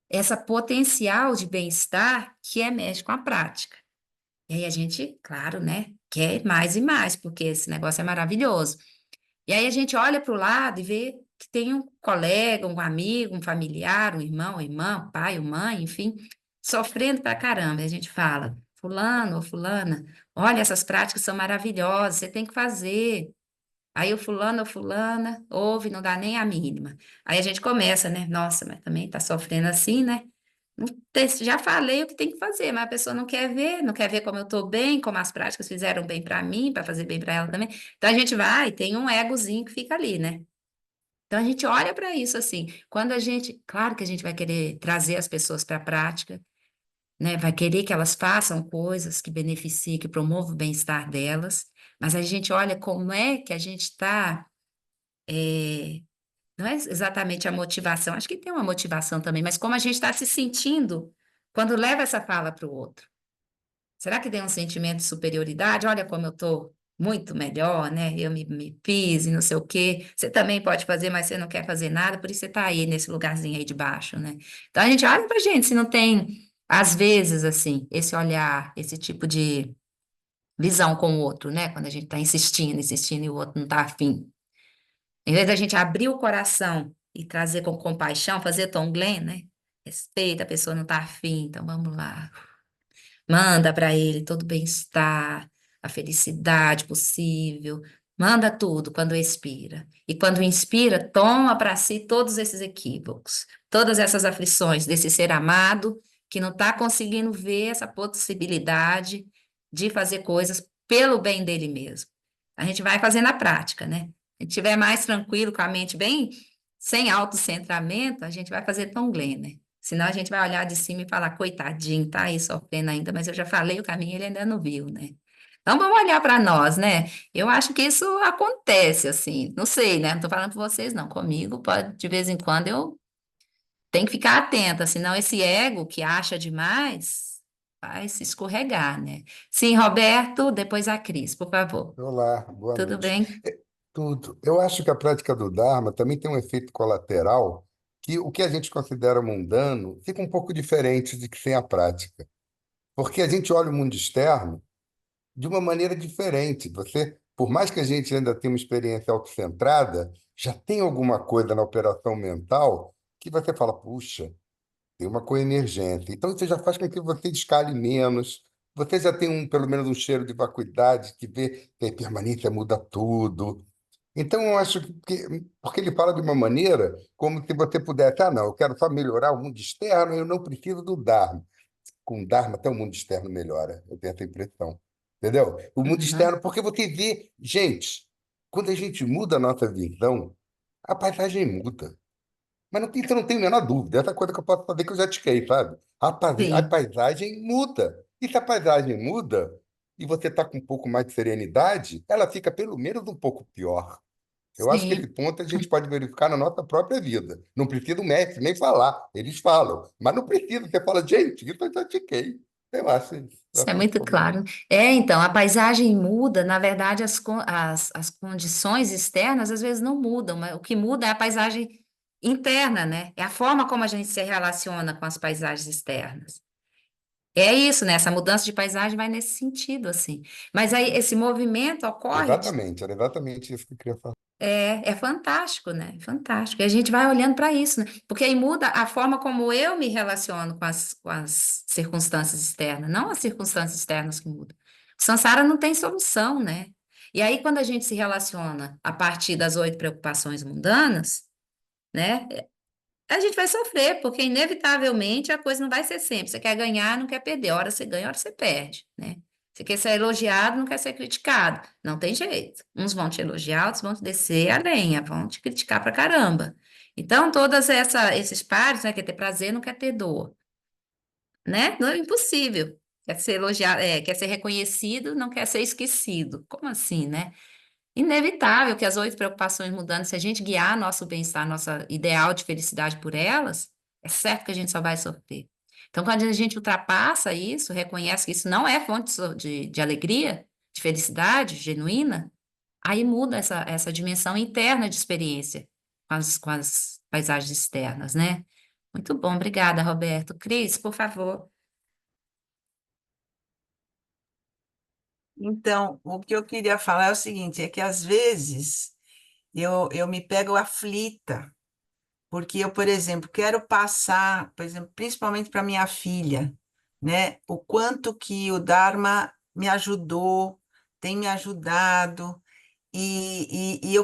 essa potencial de bem-estar que emerge com a prática. E aí a gente, claro, né, quer mais e mais, porque esse negócio é maravilhoso. E aí a gente olha para o lado e vê que tem um colega, um amigo, um familiar, um irmão, uma irmã, um pai, uma mãe, enfim, sofrendo pra caramba. E a gente fala, fulano ou fulana, olha, essas práticas são maravilhosas, você tem que fazer. Aí o fulano ou fulana ouve, não dá nem a mínima. Aí a gente começa, né? Nossa, mas também tá sofrendo assim, né? Já falei o que tem que fazer, mas a pessoa não quer ver, não quer ver como eu estou bem, como as práticas fizeram bem para mim, para fazer bem para ela também. Então a gente vai, tem um egozinho que fica ali, né? Então a gente olha para isso assim. Quando a gente, claro que a gente vai querer trazer as pessoas para a prática, né? Vai querer que elas façam coisas que beneficiem, que promovam o bem-estar delas, mas a gente olha como é que a gente está. Não é exatamente a motivação, acho que tem uma motivação também, mas como a gente está se sentindo quando leva essa fala para o outro. Será que tem um sentimento de superioridade? Olha como eu estou muito melhor, né? Eu me fiz e não sei o quê. Você também pode fazer, mas você não quer fazer nada, por isso você está aí nesse lugarzinho aí de baixo, né? Então a gente olha para a gente se não tem, às vezes, assim, esse olhar, esse tipo de visão com o outro, né? Quando a gente está insistindo, insistindo e o outro não está afim. Em vez da gente abrir o coração e trazer com compaixão, fazer Tom Glenn, né? Respeita, a pessoa não está afim, então vamos lá. Manda para ele todo o bem-estar, a felicidade possível. Manda tudo quando expira. E quando inspira, toma para si todos esses equívocos, todas essas aflições desse ser amado que não está conseguindo ver essa possibilidade de fazer coisas pelo bem dele mesmo. A gente vai fazendo a prática, né? Se estiver mais tranquilo, com a mente bem sem autocentramento, a gente vai fazer Tom Glenn, né? Senão a gente vai olhar de cima e falar, coitadinho, tá aí sofrendo ainda, mas eu já falei o caminho, ele ainda não viu, né? Então vamos olhar para nós, né? Eu acho que isso acontece, assim, não sei, né? Não estou falando para vocês, não. Comigo, pode, de vez em quando, eu tenho que ficar atenta, senão esse ego que acha demais vai se escorregar, né? Sim, Roberto, depois a Cris, por favor. Olá, boa Tudo noite. bem? Tudo. Eu acho que a prática do Dharma também tem um efeito colateral que o que a gente considera mundano fica um pouco diferente de que sem a prática. Porque a gente olha o mundo externo de uma maneira diferente. Você, por mais que a gente ainda tenha uma experiência autocentrada, já tem alguma coisa na operação mental que você fala, puxa, tem uma coemergência. Então, isso já faz com que você escale menos. Você já tem pelo menos um cheiro de vacuidade que vê que a impermanência muda tudo. Então, eu acho porque ele fala de uma maneira como se você pudesse, não, eu quero só melhorar o mundo externo, eu não preciso do Dharma. Com o Dharma, até o mundo externo melhora. Eu tenho essa impressão. Entendeu? O mundo Uhum. externo, porque você vê, gente, quando a gente muda a nossa visão, a paisagem muda. Mas não tem, você não tem a menor dúvida. Essa coisa que eu posso fazer que eu já tiquei, sabe? A Sim, paisagem muda. E se a paisagem muda e você está com um pouco mais de serenidade, ela fica pelo menos um pouco pior. Eu acho que esse sim. ponto a gente pode verificar na nossa própria vida. Não precisa o mestre nem falar. Eles falam. Mas não precisa. Você fala, gente, isso eu já tiquei. Eu acho isso. Isso é muito claro. É, então, a paisagem muda, na verdade, as condições externas às vezes não mudam, mas o que muda é a paisagem interna, né? É a forma como a gente se relaciona com as paisagens externas. É isso, né? Essa mudança de paisagem vai nesse sentido, assim. Mas aí esse movimento ocorre Exatamente, era exatamente isso que eu queria falar. é fantástico, né? Fantástico. E a gente vai olhando para isso, né? Porque aí muda a forma como eu me relaciono com as circunstâncias externas, não as circunstâncias externas que mudam. O Sansara não tem solução, né? E aí, quando a gente se relaciona a partir das 8 preocupações mundanas, né? A gente vai sofrer, porque inevitavelmente a coisa não vai ser sempre. Você quer ganhar, não quer perder. Hora você ganha, hora você perde, né? Você quer ser elogiado, não quer ser criticado. Não tem jeito. Uns vão te elogiar, outros vão te descer a lenha, vão te criticar pra caramba. Então, esses pares, né, quer ter prazer, não quer ter dor, né? Não é impossível. Quer ser elogiado, quer ser reconhecido, não quer ser esquecido. Como assim, né? Inevitável que as 8 preocupações mudando, se a gente guiar nosso bem-estar, nosso ideal de felicidade por elas, é certo que a gente só vai sofrer. Então, quando a gente ultrapassa isso, reconhece que isso não é fonte de alegria, de felicidade genuína, aí muda essa dimensão interna de experiência com as paisagens externas, né? Muito bom, obrigada, Roberto. Cris, por favor. Então, o que eu queria falar é o seguinte, é que às vezes eu me pego aflita, porque eu, por exemplo, quero passar, por exemplo, principalmente para minha filha, né, o quanto que o Dharma me ajudou, tem me ajudado, e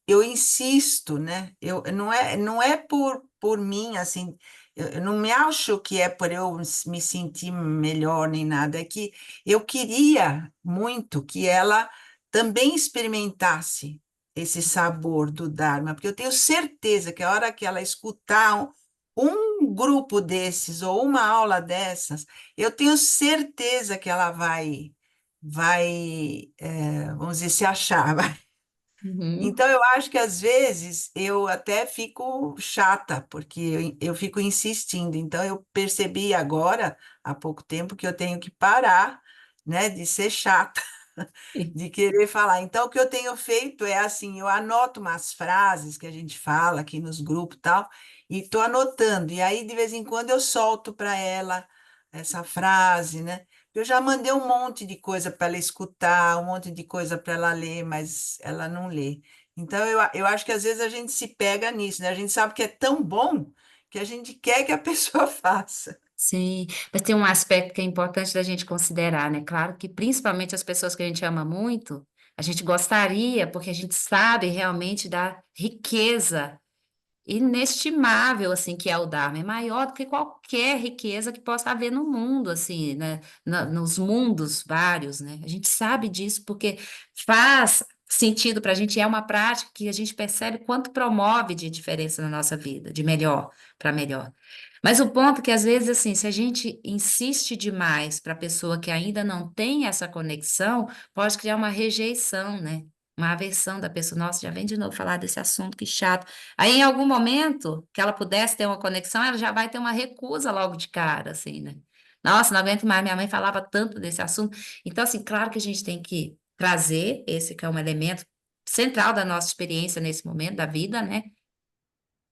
eu insisto, né? Não é por mim, assim, eu não me acho que é por eu me sentir melhor nem nada, é que eu queria muito que ela também experimentasse esse sabor do Dharma, porque eu tenho certeza que a hora que ela escutar um grupo desses ou uma aula dessas, eu tenho certeza que ela vai, vamos dizer, se achar. Uhum. Então, eu acho que às vezes eu até fico chata, porque eu fico insistindo. Então, eu percebi agora, há pouco tempo, que eu tenho que parar, né, de ser chata, de querer falar. Então, o que eu tenho feito é assim: eu anoto umas frases que a gente fala aqui nos grupos e tal, e estou anotando. E aí, de vez em quando, eu solto para ela essa frase, né? Eu já mandei um monte de coisa para ela escutar, um monte de coisa para ela ler, mas ela não lê. Então, eu acho que às vezes a gente se pega nisso, né? A gente sabe que é tão bom que a gente quer que a pessoa faça. Sim, mas tem um aspecto que é importante da gente considerar, né? Claro que principalmente as pessoas que a gente ama muito, a gente gostaria, porque a gente sabe realmente da riqueza inestimável, assim, que é o Dharma. É maior do que qualquer riqueza que possa haver no mundo, assim, né? Nos mundos vários, né? A gente sabe disso porque faz sentido para a gente, é uma prática que a gente percebe quanto promove de diferença na nossa vida, de melhor para melhor. Mas o ponto é que, às vezes, assim, se a gente insiste demais para a pessoa que ainda não tem essa conexão, pode criar uma rejeição, né? Uma aversão da pessoa. Nossa, já vem de novo falar desse assunto, que chato. Aí, em algum momento que ela pudesse ter uma conexão, ela já vai ter uma recusa logo de cara, assim, né? Nossa, não aguento mais, minha mãe falava tanto desse assunto. Então, assim, claro que a gente tem que trazer esse que é um elemento central da nossa experiência nesse momento da vida, né?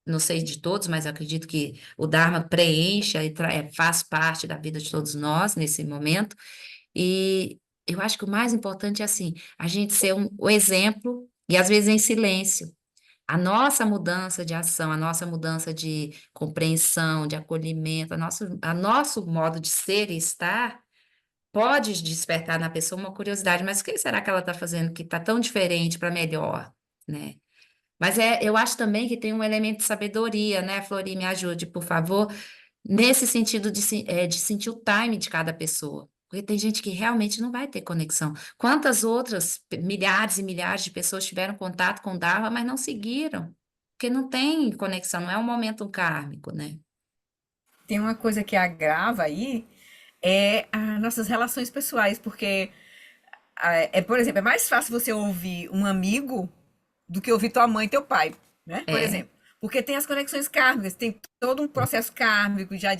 Não sei de todos, mas eu acredito que o Dharma preenche e faz parte da vida de todos nós nesse momento. E eu acho que o mais importante é assim, a gente ser o exemplo, e às vezes em silêncio. A nossa mudança de ação, a nossa mudança de compreensão, de acolhimento, a nosso modo de ser e estar pode despertar na pessoa uma curiosidade, mas o que será que ela está fazendo que está tão diferente para melhor, né? Mas eu acho também que tem um elemento de sabedoria, né, Flori, me ajude, por favor, nesse sentido de sentir o time de cada pessoa. Porque tem gente que realmente não vai ter conexão. Quantas outras milhares e milhares de pessoas tiveram contato com o Dharma, mas não seguiram? Porque não tem conexão, não é um momento kármico, né? Tem uma coisa que agrava aí, é as nossas relações pessoais, porque, por exemplo, é mais fácil você ouvir um amigo do que ouvir tua mãe e teu pai, né? Por É. exemplo. Porque tem as conexões kármicas, tem todo um processo kármico já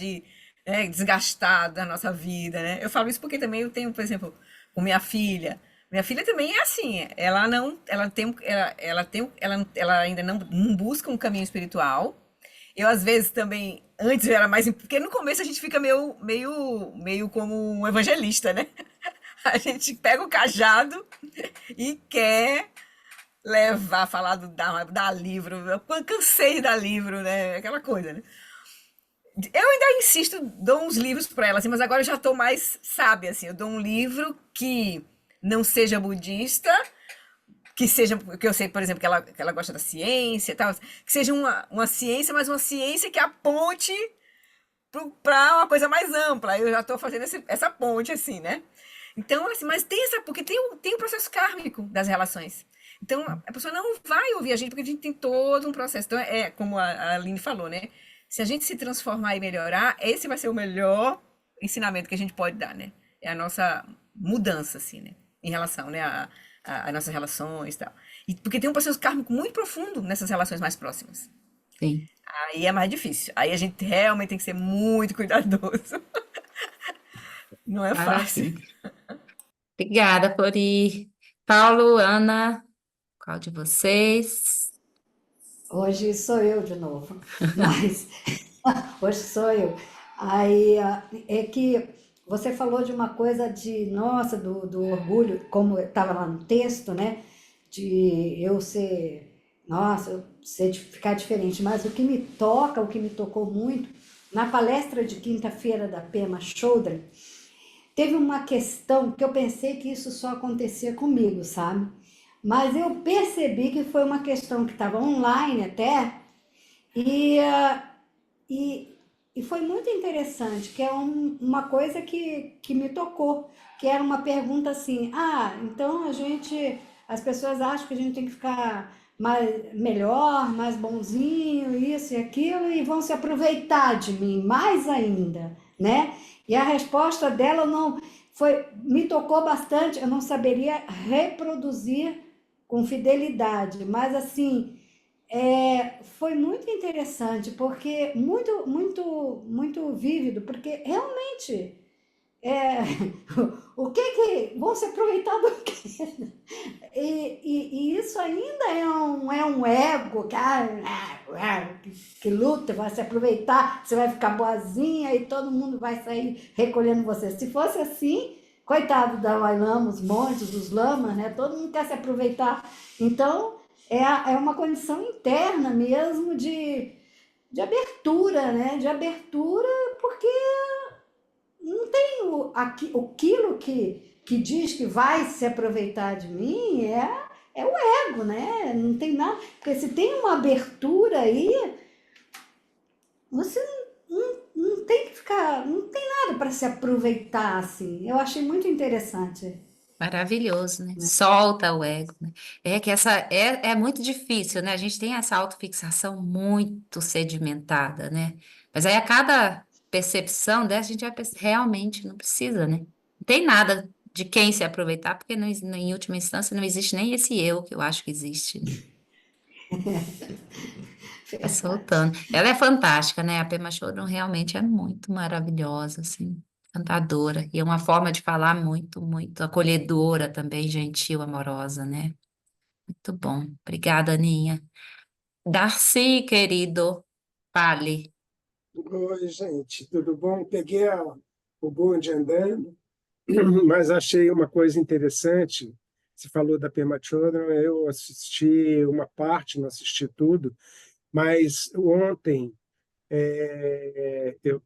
desgastado da nossa vida, né? Eu falo isso porque também eu tenho, por exemplo, com minha filha. Minha filha também é assim, ela não, ela ainda não busca um caminho espiritual. Eu às vezes também, antes eu era mais, porque no começo a gente fica meio como um evangelista, né? A gente pega o cajado e quer levar, falar dar livro. Eu cansei de dar livro, né? Aquela coisa, né? Eu ainda insisto, dou uns livros para ela, assim, mas agora eu já estou mais sábia, assim. Eu dou um livro que não seja budista, que seja, que eu sei, por exemplo, que ela gosta da ciência e tal, que seja uma ciência, mas uma ciência que aponte para uma coisa mais ampla. Eu já estou fazendo essa ponte, assim, né? Então, assim, mas porque tem o processo kármico das relações. Então, a pessoa não vai ouvir a gente porque a gente tem todo um processo. Então, como a Aline falou, né? Se a gente se transformar e melhorar, esse vai ser o melhor ensinamento que a gente pode dar, né? É a nossa mudança, assim, né? Em relação, né, a nossas relações e tal. E porque tem um processo kármico muito profundo nessas relações mais próximas. Sim. Aí é mais difícil. Aí a gente realmente tem que ser muito cuidadoso. Não é fácil. Maravilha. Obrigada, Flori. Paulo, Ana, qual de vocês? Hoje sou eu de novo, mas hoje sou eu. Aí é que você falou de uma coisa de, nossa, do orgulho, como estava lá no texto, né? De eu ser, nossa, eu ficar diferente. Mas o que me toca, o que me tocou muito, na palestra de quinta-feira da Pema Chodron, teve uma questão que eu pensei que isso só acontecia comigo, sabe? Mas eu percebi que foi uma questão que estava online até, e, e, e foi muito interessante, que é uma coisa que me tocou, que era uma pergunta assim, então as pessoas acham que a gente tem que ficar melhor, mais bonzinho, isso e aquilo, e vão se aproveitar de mim mais ainda, né? E a resposta dela não me tocou bastante, eu não saberia reproduzir com fidelidade, mas assim, foi muito interessante, porque muito vívido, porque realmente o que vão se aproveitar do quê? E isso ainda é um ego que luta, vai se aproveitar, você vai ficar boazinha e todo mundo vai sair recolhendo você. Se fosse assim, coitado da Dalai Lama, os monges, os lamas, né? Todo mundo quer se aproveitar. Então, é uma condição interna mesmo de abertura, né? De abertura, porque não tem aquilo que diz que vai se aproveitar de mim, é o ego, né? Não tem nada. Porque se tem uma abertura aí, você não tem que ficar. Não tem nada para se aproveitar assim. Eu achei muito interessante. Maravilhoso, né? Solta o ego, né? É que é muito difícil, né? A gente tem essa autofixação muito sedimentada, né? Mas aí a cada percepção dessa, a gente vai realmente não precisa, né? Não tem nada de quem se aproveitar, porque em última instância não existe nem esse eu que eu acho que existe, né? Vai Verdade. soltando. Ela é fantástica, né? A Pema Chodron realmente é muito maravilhosa, assim, encantadora. E é uma forma de falar muito acolhedora também, gentil, amorosa, né? Muito bom. Obrigada, Aninha. Darcy, querido, fale. Oi, gente, tudo bom? Peguei o bonde andando, mas achei uma coisa interessante. Você falou da Pema Chodron, eu assisti uma parte, não assisti tudo, mas ontem eu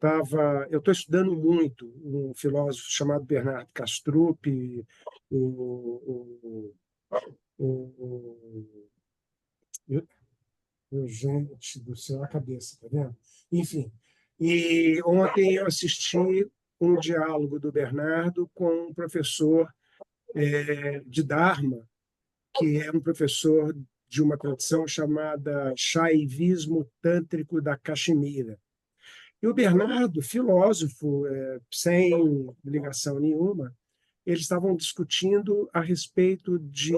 estou estudando muito um filósofo chamado Bernardo Kastrup, o, o, gente do céu, a cabeça, tá vendo? Enfim, e ontem eu assisti um diálogo do Bernardo com um professor de Dharma, que é um professor de uma tradição chamada Shaivismo Tântrico da Caxemira. E o Bernardo, filósofo, sem ligação nenhuma, eles estavam discutindo a respeito de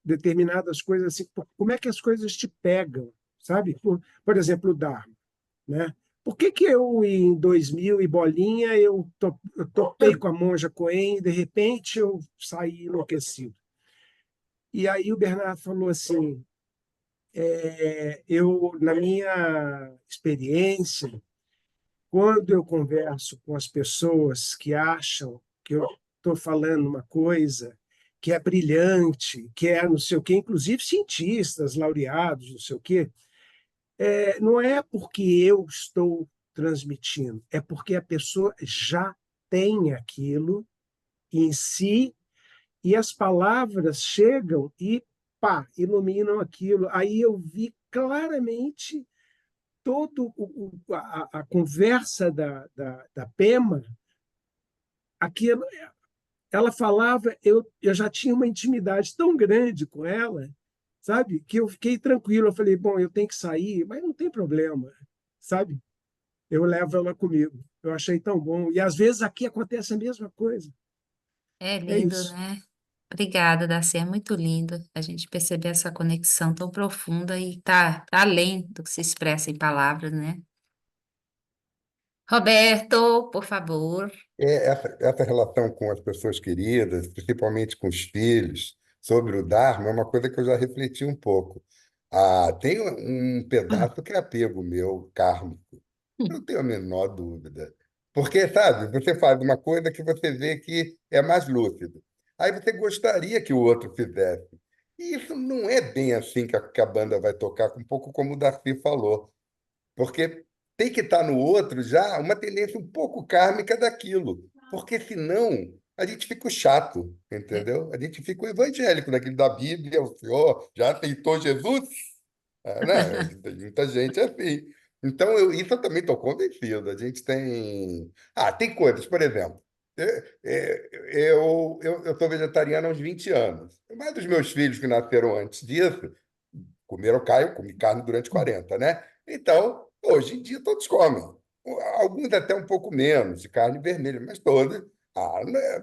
determinadas coisas, assim, como é que as coisas te pegam, sabe? Por exemplo, o Dharma, né? Por que eu, em 2000 e bolinha, eu topei com a monja Coen e, de repente, eu saí enlouquecido? E aí o Bernardo falou assim, na minha experiência, quando eu converso com as pessoas que acham que eu estou falando uma coisa que é brilhante, que é não sei o quê, inclusive cientistas, laureados, não sei o quê, não é porque eu estou transmitindo, é porque a pessoa já tem aquilo em si e as palavras chegam e pá, iluminam aquilo. Aí eu vi claramente toda a conversa da Pema, aquilo, ela falava, eu já tinha uma intimidade tão grande com ela, sabe? Que eu fiquei tranquilo. Eu falei, bom, eu tenho que sair, mas não tem problema, sabe? Eu levo ela comigo. Eu achei tão bom. E às vezes aqui acontece a mesma coisa. É É lindo, isso. né? Obrigada, Darcy. É muito lindo a gente perceber essa conexão tão profunda e tá além do que se expressa em palavras, né? Roberto, por favor. Essa relação com as pessoas queridas, principalmente com os filhos, sobre o Dharma, é uma coisa que eu já refleti um pouco. Tem um pedaço que é apego meu, kármico. Não tenho a menor dúvida. Porque, sabe, você faz uma coisa que você vê que é mais lúcido. Aí você gostaria que o outro fizesse. E isso não é bem assim que a banda vai tocar, um pouco como o Darcy falou. Porque tem que estar no outro já uma tendência um pouco kármica daquilo. Porque senão a gente fica o chato, É, entendeu? A gente fica o evangélico daquele da Bíblia, o senhor já aceitou Jesus? Né? Tem muita gente assim. Então, isso eu também estou convencido. A gente tem. Tem coisas, por exemplo, eu sou vegetariano há uns 20 anos. Mas os meus filhos que nasceram antes disso comeram carne, eu comi carne durante 40, né? Então, hoje em dia todos comem. Alguns até um pouco menos de carne vermelha, mas todos.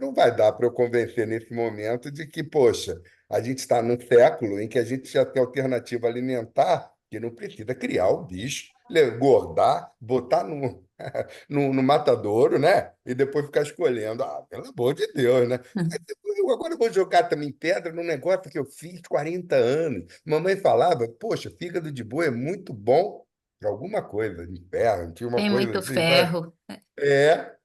Não vai dar para eu convencer nesse momento de que, poxa, a gente está num século em que a gente já tem alternativa alimentar que não precisa criar o bicho, engordar, botar no matadouro, né? E depois ficar escolhendo. Pelo amor de Deus, né? Mas eu agora vou jogar também pedra num negócio que eu fiz 40 anos. Mamãe falava, poxa, fígado de boi é muito bom para alguma coisa, de ferro, tinha uma tem coisa muito assim, sabe? ferro. É.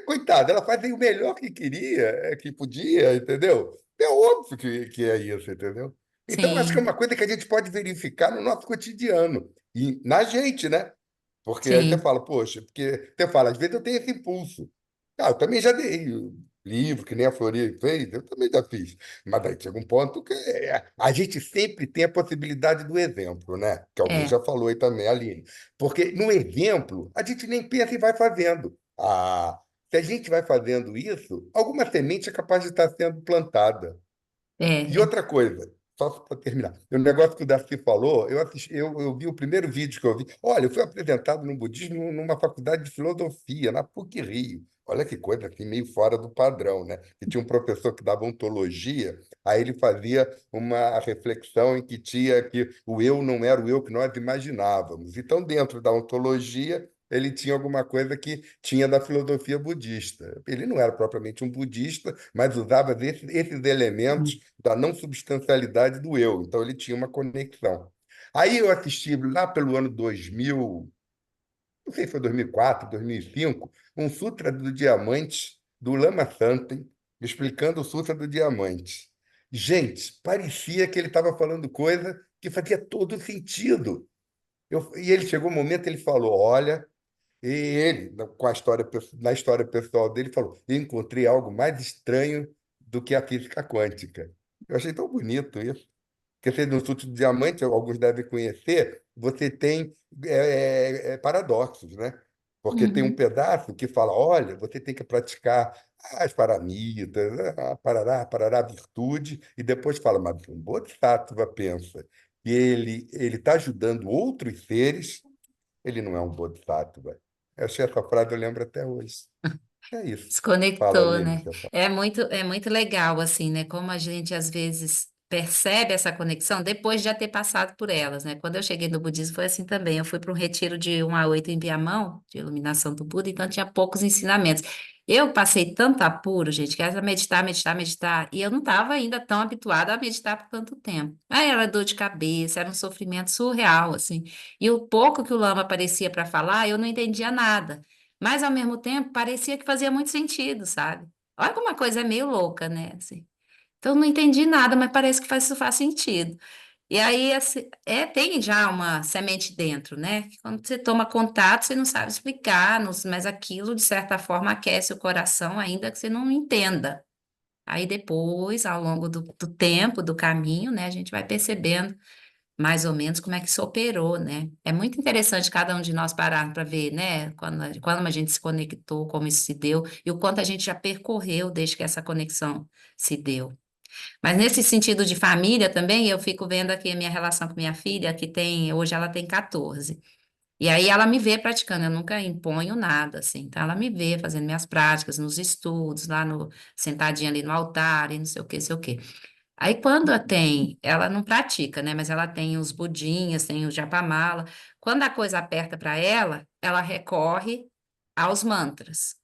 Coitada, ela fazia o melhor que queria, que podia, entendeu? É óbvio que é isso, entendeu? Então, acho que é Sim, uma coisa que a gente pode verificar no nosso cotidiano e na gente, né? Porque aí você sim, fala, poxa, porque você fala, às vezes eu tenho esse impulso. Eu também já dei livro, que nem a Flori fez, eu também já fiz. Mas aí chega um ponto que a gente sempre tem a possibilidade do exemplo, né? Que alguém é, já falou aí também, Aline. Porque no exemplo, a gente nem pensa e vai fazendo. Se a gente vai fazendo isso, alguma semente é capaz de estar sendo plantada. E é. outra coisa, só para terminar, o negócio que o Darcy falou, eu vi o primeiro vídeo que eu vi. Olha, eu fui apresentado no budismo numa faculdade de filosofia, na PUC-Rio. Olha que coisa assim, meio fora do padrão, né? E tinha um professor que dava ontologia, aí ele fazia uma reflexão em que tinha que o eu não era o eu que nós imaginávamos. Então, dentro da ontologia, ele tinha alguma coisa que tinha da filosofia budista. Ele não era propriamente um budista, mas usava esses elementos da não substancialidade do eu. Então, ele tinha uma conexão. Aí eu assisti lá pelo ano 2000, não sei se foi 2004, 2005, um Sutra do Diamante, do Lama Santen, explicando o Sutra do Diamante. Gente, parecia que ele estava falando coisa que fazia todo sentido. E ele chegou um momento, ele falou, olha, e ele, com a história, na história pessoal dele, falou, eu encontrei algo mais estranho do que a física quântica. Eu achei tão bonito isso. Porque você, no Estudo de Diamante, alguns devem conhecer, você tem paradoxos, né? Porque tem um Uhum. pedaço que fala, olha, você tem que praticar as paramitas, parará, parará, virtude, e depois fala, mas um bodhisattva pensa que ele está ajudando outros seres, ele não é um bodhisattva. Eu achei essa frase, eu lembro até hoje. É isso. Fala, Desconectou, Aline. né? É muito legal, assim, né? Como a gente às vezes percebe essa conexão depois de já ter passado por elas, né? Quando eu cheguei no budismo foi assim também. Eu fui para um retiro de 1 a 8 em Viamão, de iluminação do Buda, então tinha poucos ensinamentos. Eu passei tanto apuro, gente, que era meditar, meditar, meditar, e eu não estava ainda tão habituada a meditar por tanto tempo. Aí era dor de cabeça, era um sofrimento surreal, assim. E o pouco que o Lama aparecia para falar, eu não entendia nada. Mas, ao mesmo tempo, parecia que fazia muito sentido, sabe? Olha como uma coisa é meio louca, né? Assim. Então, eu não entendi nada, mas parece que isso faz sentido. E aí, assim, tem já uma semente dentro, né? Que quando você toma contato, você não sabe explicar, mas aquilo, de certa forma, aquece o coração, ainda que você não entenda. Aí depois, ao longo do tempo, do caminho, né, a gente vai percebendo mais ou menos como é que isso operou, né? É muito interessante cada um de nós parar para ver, né? Quando a gente se conectou, como isso se deu, e o quanto a gente já percorreu desde que essa conexão se deu. Mas nesse sentido de família também, eu fico vendo aqui a minha relação com minha filha, hoje ela tem 14. E aí ela me vê praticando, eu nunca imponho nada, assim. Então ela me vê fazendo minhas práticas nos estudos, sentadinha ali no altar e não sei o que, sei o quê. Aí ela não pratica, né? Mas ela tem os budinhas, tem o japamala. Quando a coisa aperta para ela recorre aos mantras.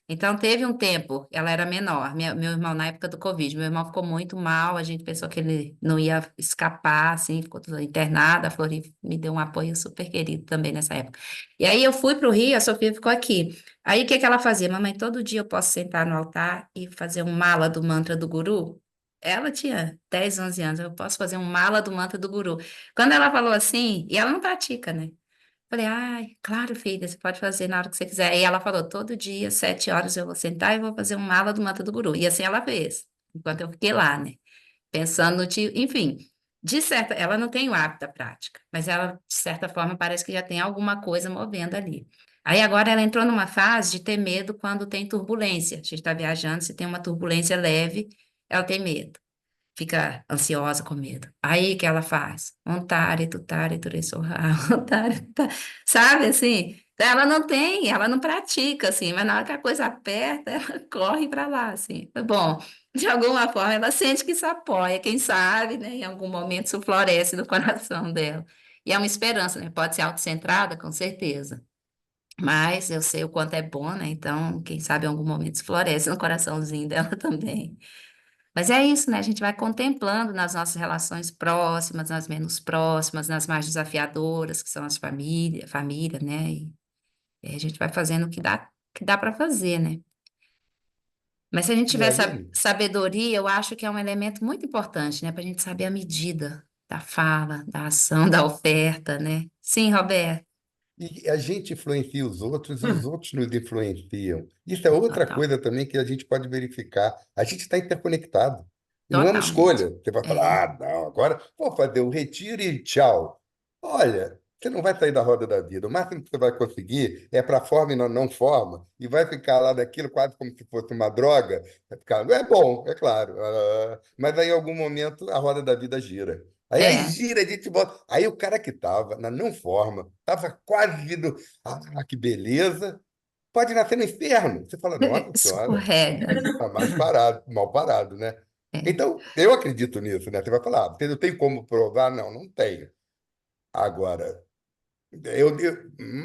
Então, teve um tempo, ela era menor, meu irmão, na época do Covid, meu irmão ficou muito mal, a gente pensou que ele não ia escapar, assim, ficou tudo internado, a Flori me deu um apoio super querido também nessa época. E aí eu fui para o Rio, a Sofia ficou aqui. Aí o que que ela fazia? Mamãe, todo dia eu posso sentar no altar e fazer um mala do mantra do guru? Ela tinha 10, 11 anos, eu posso fazer um mala do mantra do guru. Quando ela falou assim, e ela não pratica, né? Falei, ai, claro, filha, você pode fazer na hora que você quiser. E ela falou, todo dia, 7 horas, eu vou sentar e vou fazer uma aula do Mantra do Guru. E assim ela fez, enquanto eu fiquei lá, né? Pensando no tio, enfim, ela não tem o hábito da prática, mas ela, de certa forma, parece que já tem alguma coisa movendo ali. Aí agora ela entrou numa fase de ter medo quando tem turbulência. A gente está viajando, se tem uma turbulência leve, ela tem medo, fica ansiosa com medo. Aí o que ela faz? Ontare, tutare, turessorra, ontare, sabe assim? Então, ela não pratica assim, mas na hora que a coisa aperta, ela corre para lá assim. Bom, de alguma forma ela sente que isso apoia, quem sabe, né? Em algum momento isso floresce no coração dela. E é uma esperança, né? Pode ser autocentrada, com certeza. Mas eu sei o quanto é bom, né? Então, quem sabe em algum momento isso floresce no coraçãozinho dela também. Mas é isso, né? A gente vai contemplando nas nossas relações próximas, nas menos próximas, nas mais desafiadoras, que são as família, né? E a gente vai fazendo que dá para fazer, né? Mas se a gente E tiver Aline, sabedoria, eu acho que é um elemento muito importante, né? Para a gente saber a medida da fala, da ação, da oferta, né? Sim, Roberto. e a gente influencia os e os outros nos influenciam. Isso é outra Total, coisa também que a gente pode verificar. A gente está interconectado. E não é uma totalmente. escolha. Você vai É, falar, ah, não, agora vou fazer o retiro e tchau. Olha, você não vai sair da roda da vida. O máximo que você vai conseguir é para forma e não forma, e vai ficar lá daquilo quase como se fosse uma droga. Vai ficar, é bom, é claro, mas aí em algum momento a roda da vida gira. Aí é, gira, a gente volta. Aí o cara que estava na não forma, estava quase vindo, ah, que beleza, pode nascer no inferno. Você fala, nossa senhora, escorrega, né? está mais parado, mal parado, né? É, Então, eu acredito nisso, né? Você vai falar, você não tem como provar? Não, não tenho. Agora,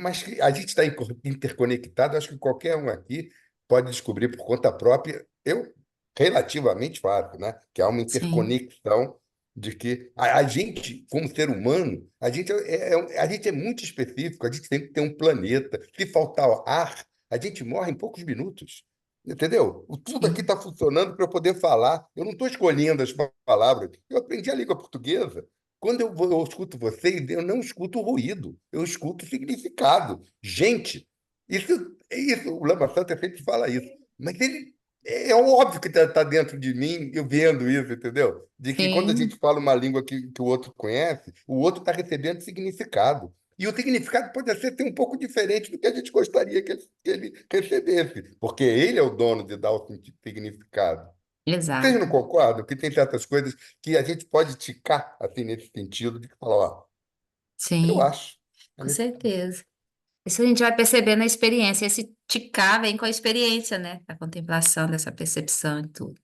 mas que a gente está interconectado, acho que qualquer um aqui pode descobrir por conta própria. Eu, relativamente fácil, né? Que há uma sim, interconexão de que a gente, como ser humano, a gente é muito específico, a gente tem que ter um planeta. Se faltar ar, a gente morre em poucos minutos. Entendeu? Tudo aqui sim. está funcionando para eu poder falar. Eu não estou escolhendo as palavras. Eu aprendi a língua portuguesa. Quando eu escuto vocês, eu não escuto ruído, eu escuto significado. Gente, isso, o Lama Santa sempre fala isso, mas ele é óbvio que está dentro de mim, eu vendo isso, entendeu? De que quando a gente Sim, fala uma língua que o outro conhece, o outro está recebendo significado. E o significado pode ser um pouco diferente do que a gente gostaria que ele recebesse, porque ele é o dono de dar o significado. Vocês não exato. concordam que tem certas coisas que a gente pode ticar assim nesse sentido de falar, ó, eu Sim, acho. É com nesse- certeza. Isso a gente vai perceber na experiência. Esse ticar vem com a experiência, né? Da contemplação, dessa percepção e tudo.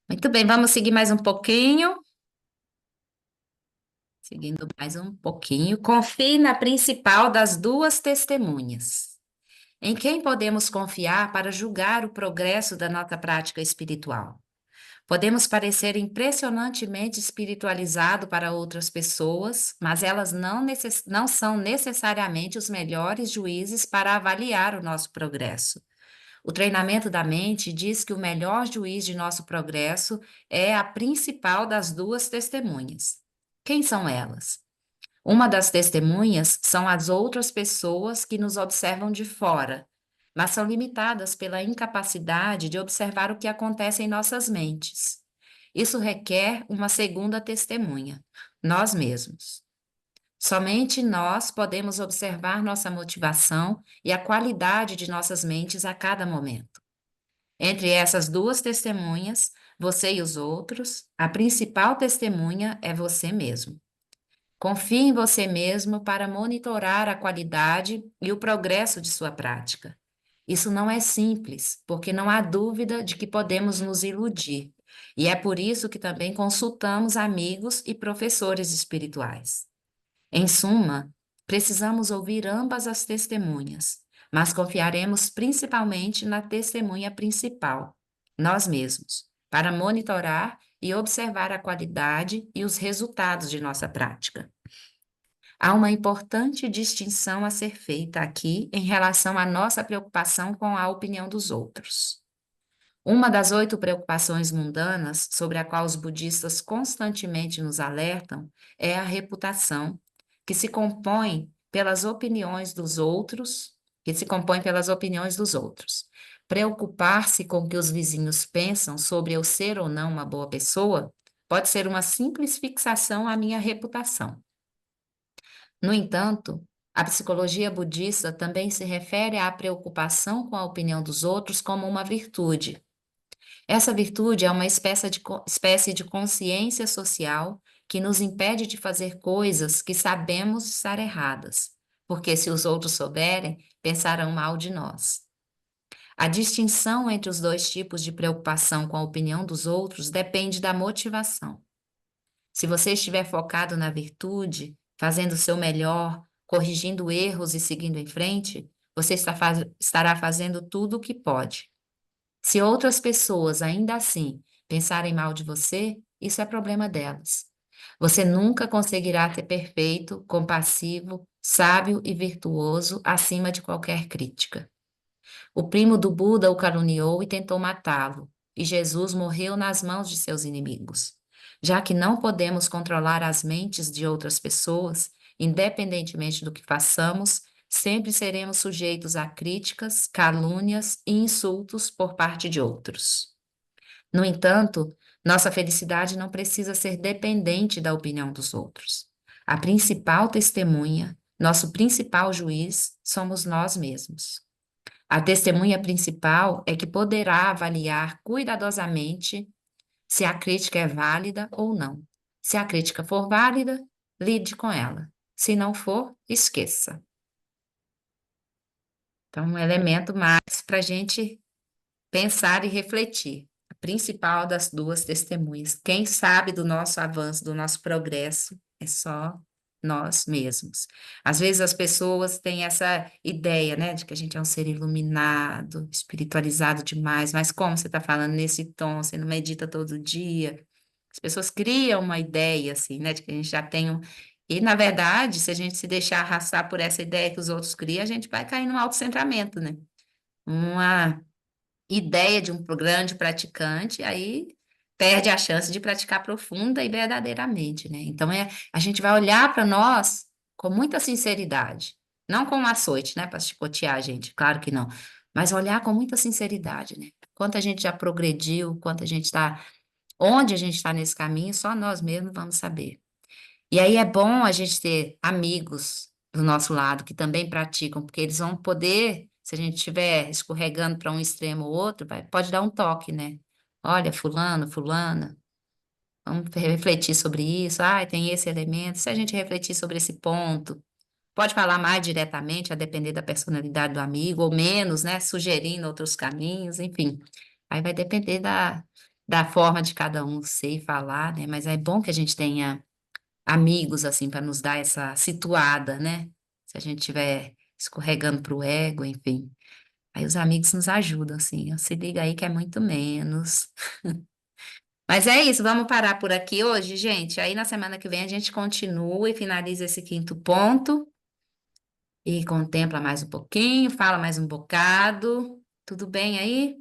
Muito bem, vamos seguir mais um pouquinho. Seguindo mais um pouquinho. Confie na principal das duas testemunhas. Em quem podemos confiar para julgar o progresso da nossa prática espiritual? Podemos parecer impressionantemente espiritualizado para outras pessoas, mas elas não são necessariamente os melhores juízes para avaliar o nosso progresso. O treinamento da mente diz que o melhor juiz de nosso progresso é a principal das duas testemunhas. Quem são elas? Uma das testemunhas são as outras pessoas que nos observam de fora, mas são limitadas pela incapacidade de observar o que acontece em nossas mentes. Isso requer uma segunda testemunha, nós mesmos. Somente nós podemos observar nossa motivação e a qualidade de nossas mentes a cada momento. Entre essas duas testemunhas, você e os outros, a principal testemunha é você mesmo. Confie em você mesmo para monitorar a qualidade e o progresso de sua prática. Isso não é simples, porque não há dúvida de que podemos nos iludir. E é por isso que também consultamos amigos e professores espirituais. Em suma, precisamos ouvir ambas as testemunhas, mas confiaremos principalmente na testemunha principal, nós mesmos, para monitorar e observar a qualidade e os resultados de nossa prática. Há uma importante distinção a ser feita aqui em relação à nossa preocupação com a opinião dos outros. Uma das 8 preocupações mundanas sobre a qual os budistas constantemente nos alertam é a reputação, que se compõe pelas opiniões dos outros, Preocupar-se com o que os vizinhos pensam sobre eu ser ou não uma boa pessoa pode ser uma simples fixação à minha reputação. No entanto, a psicologia budista também se refere à preocupação com a opinião dos outros como uma virtude. Essa virtude é uma espécie de consciência social que nos impede de fazer coisas que sabemos estar erradas, porque se os outros souberem, pensarão mal de nós. A distinção entre os dois tipos de preocupação com a opinião dos outros depende da motivação. Se você estiver focado na virtude, fazendo o seu melhor, corrigindo erros e seguindo em frente, você estará fazendo tudo o que pode. Se outras pessoas ainda assim pensarem mal de você, isso é problema delas. Você nunca conseguirá ser perfeito, compassivo, sábio e virtuoso acima de qualquer crítica. O primo do Buda o caluniou e tentou matá-lo, e Jesus morreu nas mãos de seus inimigos. Já que não podemos controlar as mentes de outras pessoas, independentemente do que façamos, sempre seremos sujeitos a críticas, calúnias e insultos por parte de outros. No entanto, nossa felicidade não precisa ser dependente da opinião dos outros. A principal testemunha, nosso principal juiz, somos nós mesmos. A testemunha principal é que poderá avaliar cuidadosamente se a crítica é válida ou não. Se a crítica for válida, lide com ela. Se não for, esqueça. Então, um elemento mais para a gente pensar e refletir. A principal das duas testemunhas. Quem sabe do nosso avanço, do nosso progresso, é só nós mesmos. Às vezes as pessoas têm essa ideia, né, de que a gente é um ser iluminado, espiritualizado demais, mas como você está falando nesse tom, você não medita todo dia? As pessoas criam uma ideia, assim, né, de que a gente já tem um... E, na verdade, se a gente se deixar arrastar por essa ideia que os outros criam, a gente vai cair num autocentramento, né? Uma ideia de um grande praticante, aí perde a chance de praticar profunda e verdadeiramente, né? Então, a gente vai olhar para nós com muita sinceridade, não com um açoite, né, para chicotear a gente, claro que não, mas olhar com muita sinceridade, né? Quanto a gente já progrediu, quanto a gente está, onde a gente está nesse caminho, só nós mesmos vamos saber. E aí é bom a gente ter amigos do nosso lado que também praticam, porque eles vão poder, se a gente estiver escorregando para um extremo ou outro, pode dar um toque, né? Olha, fulano, fulana, vamos refletir sobre isso. Ah, tem esse elemento. Se a gente refletir sobre esse ponto, pode falar mais diretamente, a depender da personalidade do amigo, ou menos, né? Sugerindo outros caminhos, enfim. Aí vai depender da forma de cada um ser e falar, né? Mas é bom que a gente tenha amigos, assim, para nos dar essa situada, né? Se a gente estiver escorregando para o ego, enfim. Aí os amigos nos ajudam, assim, ó, se liga aí que é muito menos. Mas é isso, vamos parar por aqui hoje, gente. Aí na semana que vem a gente continua e finaliza esse quinto ponto e contempla mais um pouquinho, fala mais um bocado. Tudo bem aí?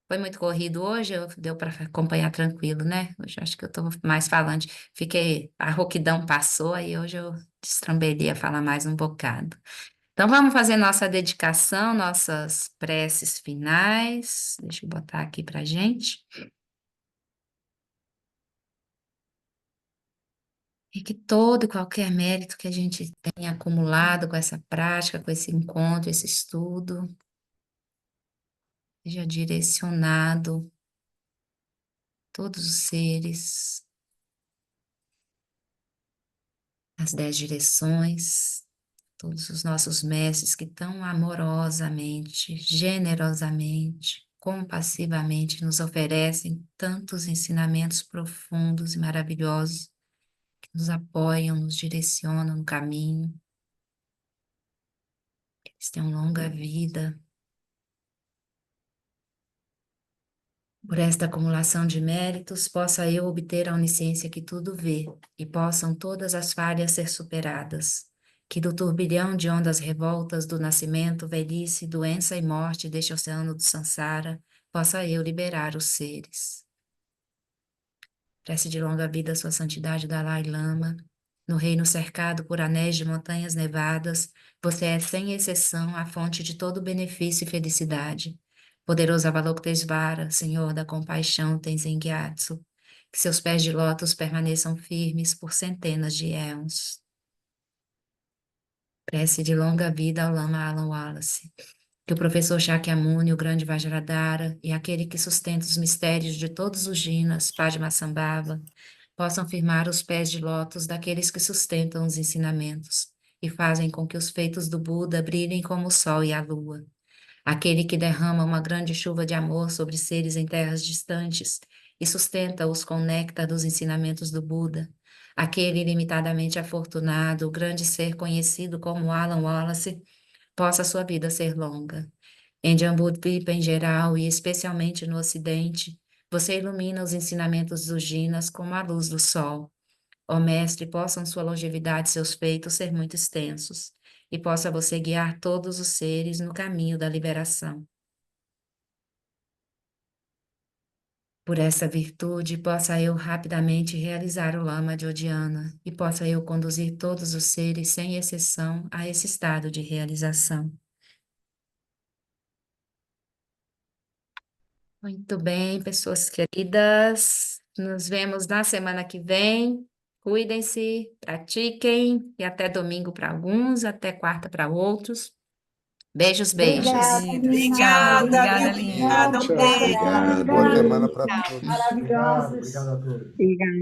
Foi muito corrido hoje, deu para acompanhar tranquilo, né? Hoje acho que eu estou mais falante. Fiquei, a rouquidão passou, aí hoje eu destrambelhei a falar mais um bocado. Então vamos fazer nossa dedicação, nossas preces finais. Deixa eu botar aqui para gente. E que todo e qualquer mérito que a gente tenha acumulado com essa prática, com esse encontro, esse estudo, seja direcionado todos os seres, as 10 direções, todos os nossos mestres que tão amorosamente, generosamente, compassivamente nos oferecem tantos ensinamentos profundos e maravilhosos que nos apoiam, nos direcionam no caminho. Que eles tenham longa vida. Por esta acumulação de méritos, possa eu obter a onisciência que tudo vê, e possam todas as falhas ser superadas. Que do turbilhão de ondas revoltas do nascimento, velhice, doença e morte deste oceano do Sansara, possa eu liberar os seres. Prece de longa vida, Sua Santidade Dalai Lama. No reino cercado por anéis de montanhas nevadas, você é, sem exceção, a fonte de todo benefício e felicidade. Poderoso Avalokitesvara, Senhor da compaixão Tenzin Gyatso, que seus pés de lótus permaneçam firmes por centenas de éons. Prece de longa vida ao Lama Alan Wallace. Que o professor Shakyamuni, o grande Vajradhara, e aquele que sustenta os mistérios de todos os jinas, Padmasambhava, possam firmar os pés de lótus daqueles que sustentam os ensinamentos e fazem com que os feitos do Buda brilhem como o sol e a lua. Aquele que derrama uma grande chuva de amor sobre seres em terras distantes e sustenta-os com o néctar dos ensinamentos do Buda. Aquele ilimitadamente afortunado, o grande ser conhecido como Alan Wallace, possa sua vida ser longa. Em Jambudvipa em geral e especialmente no Ocidente, você ilumina os ensinamentos dos jinas como a luz do sol. Ó Mestre, possam sua longevidade e seus feitos ser muito extensos, e possa você guiar todos os seres no caminho da liberação. Por essa virtude, possa eu rapidamente realizar o Lama de Odiana, e possa eu conduzir todos os seres, sem exceção, a esse estado de realização. Muito bem, pessoas queridas. Nos vemos na semana que vem. Cuidem-se, pratiquem e até domingo para alguns, até quarta para outros. Beijos, Obrigada, beijos. Nina. Obrigada, Obrigada, obrigada, Lina. um Tchau, beijo. obrigado. Boa Obrigada. semana para todos. Maravilhosos. Obrigado a todos.